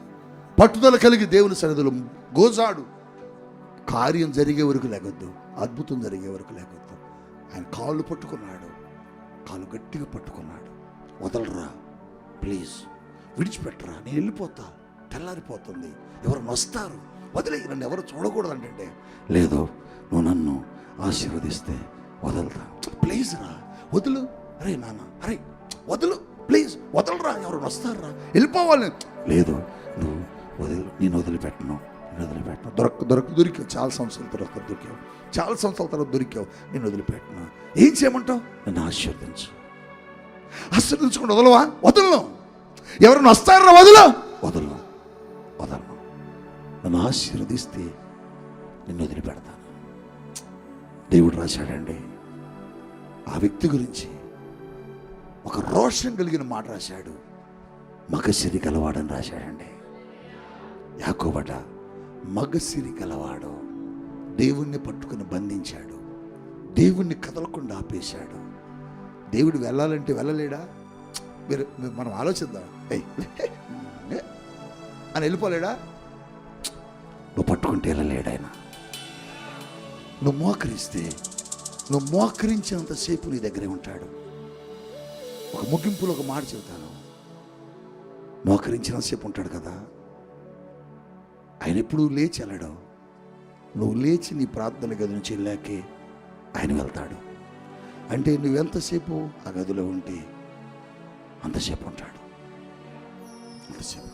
పట్టుదల కలిగి దేవుని సన్నిధిలో గోజాడు. కార్యం జరిగే వరకు లేకొద్దు, అద్భుతం జరిగే వరకు లేకొద్దు. ఆయన కాళ్ళు పట్టుకున్నాడు, కాళ్ళు గట్టిగా పట్టుకున్నాడు. వదలరా ప్లీజ్, విడిచిపెట్టరా, నేను వెళ్ళిపోతా, తెల్లారిపోతుంది, ఎవరు వస్తారు, వదిలే, నన్ను ఎవరు చూడకూడదు అంటే, లేదు నువ్వు నన్ను ఆశీర్వదిస్తే వదలరా, ప్లీజ్ రా, వదులు, అరే నాన్న, అరే వదులు ప్లీజ్, వదలరా, ఎవరు వస్తారా, వెళ్ళిపోవాలి, లేదు నువ్వు వదిలి, నేను వదిలిపెట్టను, దొరికావు, చాలా సంవత్సరాల తర్వాత దొరికావు, చాలా సంవత్సరాల తర్వాత దొరికావు, నేను వదిలిపెట్టను. ఏం చేయమంటావు? నన్ను ఆశీర్వదించకుండా వదలవా? వదలను. ఎవరైనా వస్తారా? వదలను. నన్ను ఆశీర్వదిస్తే నిన్ను వదిలిపెడతాను. దేవుడు రాశాడండి ఆ వ్యక్తి గురించి, ఒక రోషం కలిగిన మాట రాశాడు. మగసిరి గలవాడని రాశాడండి. యాకోబట మగసిరి గలవాడు, దేవుణ్ణి పట్టుకుని బంధించాడు, దేవుణ్ణి కదలకుండా ఆపేశాడు. దేవుడు వెళ్ళాలంటే వెళ్ళలేడా? మనం ఆలోచిద్దాం, అని వెళ్ళిపోలేడా? నువ్వు పట్టుకుంటే వెళ్ళలేడు ఆయన. నువ్వు మోకరిస్తే, నువ్వు మోకరించినంతసేపు నీ దగ్గరే ఉంటాడు. ఒక ముగింపులో ఒక మాట చెబుతాను, మోకరించినంతసేపు ఉంటాడు కదా ఆయన. ఎప్పుడు లేచి వెళ్ళడం, నువ్వు లేచి నీ ప్రార్థన గది నుంచి వెళ్ళాకే ఆయన వెళ్తాడు. అంటే నువ్వెంతసేపు ఆ గదిలో ఉంటే అంతసేపు ఉంటాడు, అంతసేపు.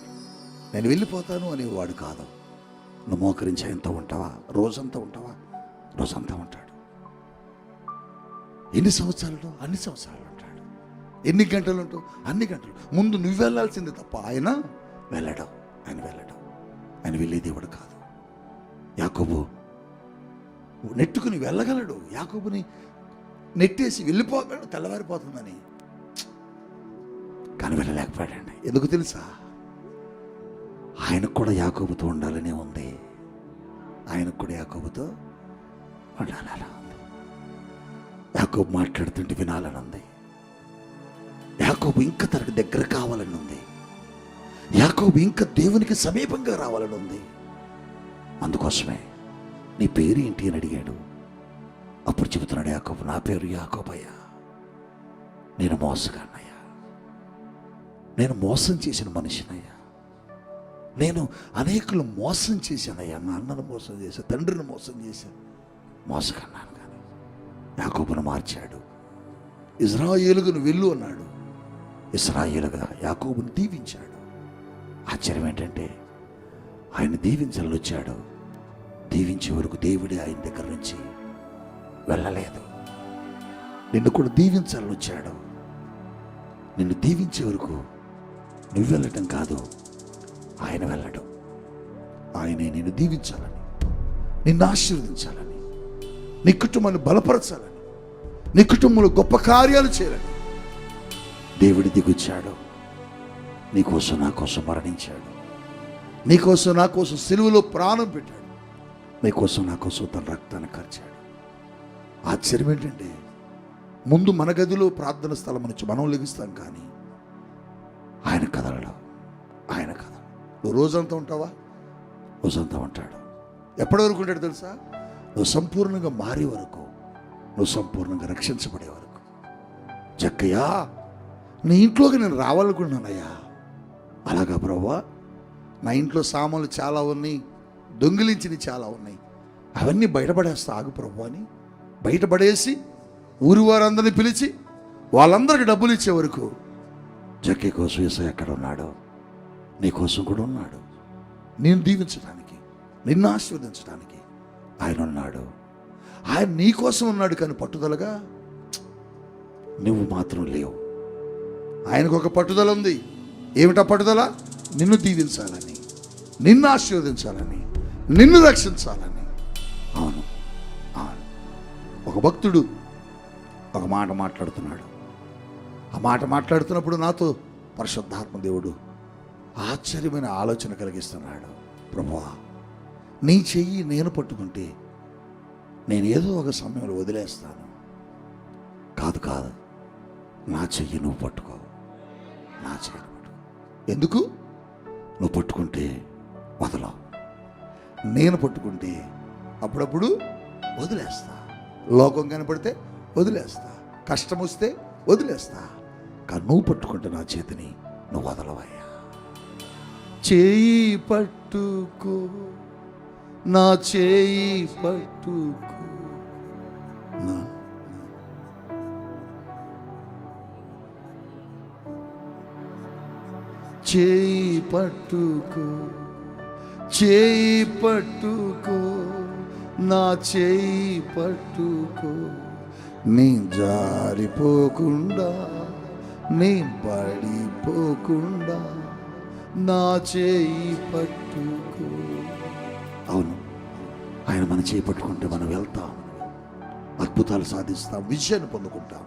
నేను వెళ్ళిపోతాను అనేవాడు కాదు. నువ్వు మోకరించి ఎంత ఉంటావా? రోజంతా ఉంటావా? రోజంతా ఉంటాడు. ఎన్ని సంవత్సరాలు? అన్ని సంవత్సరాలు ఉంటాడు. ఎన్ని గంటలు ఉంటావు? అన్ని గంటలు. ముందు నువ్వు వెళ్ళాల్సిందే తప్ప ఆయన వెళ్ళడం. ఆయన వెళ్ళే దేవుడు కాదు. యాకోబు నెట్టుకుని వెళ్ళగలడు, యాకోబుని నెట్టేసి వెళ్ళిపోగలడు తెల్లవారిపోతుందని, కానీ వెళ్ళలేకపోయాడండి. ఎందుకు తెలుసా? ఆయనకు కూడా యాకోబుతో ఉండాలనే ఉంది, ఆయనకు కూడా యాకోబుతో ఉండాలని ఉంది. యాకోబు మాట్లాడుతుంటే వినాలని ఉంది, యాకోబు ఇంకా తనకు దగ్గర కావాలని ఉంది, యాకోబు ఇంకా దేవునికి సమీపంగా రావాలని ఉంది. అందుకోసమే నీ పేరు ఏంటి అని అడిగాడు. అప్పుడు చెబుతున్నాడు యాకోబు, నా పేరు యాకోబయ్యా, నేను మోసగాన్నయ్యా, నేను మోసం చేసిన మనిషినయ్యా, నేను అనేకులు మోసం చేశానయ్యా, నా అన్నను మోసం చేశాను, తండ్రిని మోసం చేశాను, మోసకన్నాను. కానీ యాకోబును మార్చాడు. ఇజ్రాయేలుగా నువ్వు వెళ్ళు అన్నాడు. ఇశ్రాయేలుగా యాకోబును దీవించాడు. ఆశ్చర్యం ఏంటంటే ఆయన దీవించాలని వచ్చాడు, దీవించే వరకు దేవుడే ఆయన దగ్గర నుంచి వెళ్ళలేదు. నిన్ను కూడా దీవించాలని వచ్చాడు. నిన్ను దీవించే వరకు నువ్వు వెళ్ళటం కాదు, ఆయన వెళ్ళడం. ఆయనే నిన్ను దీవించాలని, నిన్ను ఆశీర్వదించాలని, నీ కుటుంబాన్ని బలపరచాలని, నీ కుటుంబంలో గొప్ప కార్యాలు చేయాలని దేవుడి దిగొచ్చాడు. నీకోసం నా కోసం మరణించాడు, నీకోసం నా కోసం సిలువలో ప్రాణం పెట్టాడు, నీకోసం నా కోసం తన రక్తాన్ని కార్చాడు. ఆశ్చర్యం ఏంటంటే ముందు మన గదిలో ప్రార్థన స్థలం నుంచి మనం లెగిస్తాం, కానీ ఆయన కదలడం, ఆయన కదలడం. నువ్వు రోజంతా ఉంటావా? రోజంతా ఉంటాడు. ఎప్పటి వరకు ఉంటాడు తెలుసా? నువ్వు సంపూర్ణంగా మారే వరకు, నువ్వు సంపూర్ణంగా రక్షించబడే వరకు. జక్కయ్యా, నీ ఇంట్లోకి నేను రావాలనుకుంటున్నానయ్యా. అలాగా ప్రభువా, నా ఇంట్లో సామాన్లు చాలా ఉన్నాయి, దొంగిలించినవి చాలా ఉన్నాయి, అవన్నీ బయటపడేస్తా ఆగు ప్రభు అని బయటపడేసి ఊరి వారందరినీ పిలిచి వాళ్ళందరికీ డబ్బులు ఇచ్చే వరకు జక్కీ కోసం యేసయ్య ఎక్కడ ఉన్నాడు, నీ కోసం కూడా ఉన్నాడు. నేను దీవించడానికి, నిన్ను ఆశీర్వదించడానికి ఆయన ఉన్నాడు. ఆయన నీ కోసం ఉన్నాడు, కానీ పట్టుదలగా నువ్వు మాత్రం లేవు. ఆయనకు ఒక పట్టుదల ఉంది. ఏమిటా పట్టుదల? నిన్ను దీవించాలని, నిన్ను ఆశీర్వదించాలని, నిన్ను రక్షించాలని. అవును అవును. ఒక భక్తుడు ఒక మాట మాట్లాడుతున్నాడు. ఆ మాట మాట్లాడుతున్నప్పుడు నాతో పరిశుద్ధాత్మ దేవుడు ఆశ్చర్యమైన ఆలోచన కలిగిస్తున్నాడు. ప్రభువా, నీ చెయ్యి నేను పట్టుకుంటే నేను ఏదో ఒక సమయంలో వదిలేస్తాను. కాదు కాదు, నా చెయ్యి నువ్వు పట్టుకో, నా చెయ్యి పట్టుకో. ఎందుకు? నువ్వు పట్టుకుంటే వదలవు, నేను పట్టుకుంటే అప్పుడప్పుడు వదిలేస్తా. లోకం కనపడితే వదిలేస్తా, కష్టం వస్తే వదిలేస్తా. కానీ నువ్వు పట్టుకుంటే నా చేతిని నువ్వు వదలవయ్యా. చేయి పట్టుకో, నా చేయి పట్టుకో, నా చేయి పట్టుకో, చేయి పట్టుకో, నా చేయి పట్టుకో. నీ జారిపోకుండా, నీ పడిపోకుండా నా చేయి పట్టుకో. అవును, ఆయన మన చేయి పట్టుకుంటే మనం వెళ్తాం, అద్భుతాలు సాధిస్తాం, విజయాన్ని పొందుకుంటాం.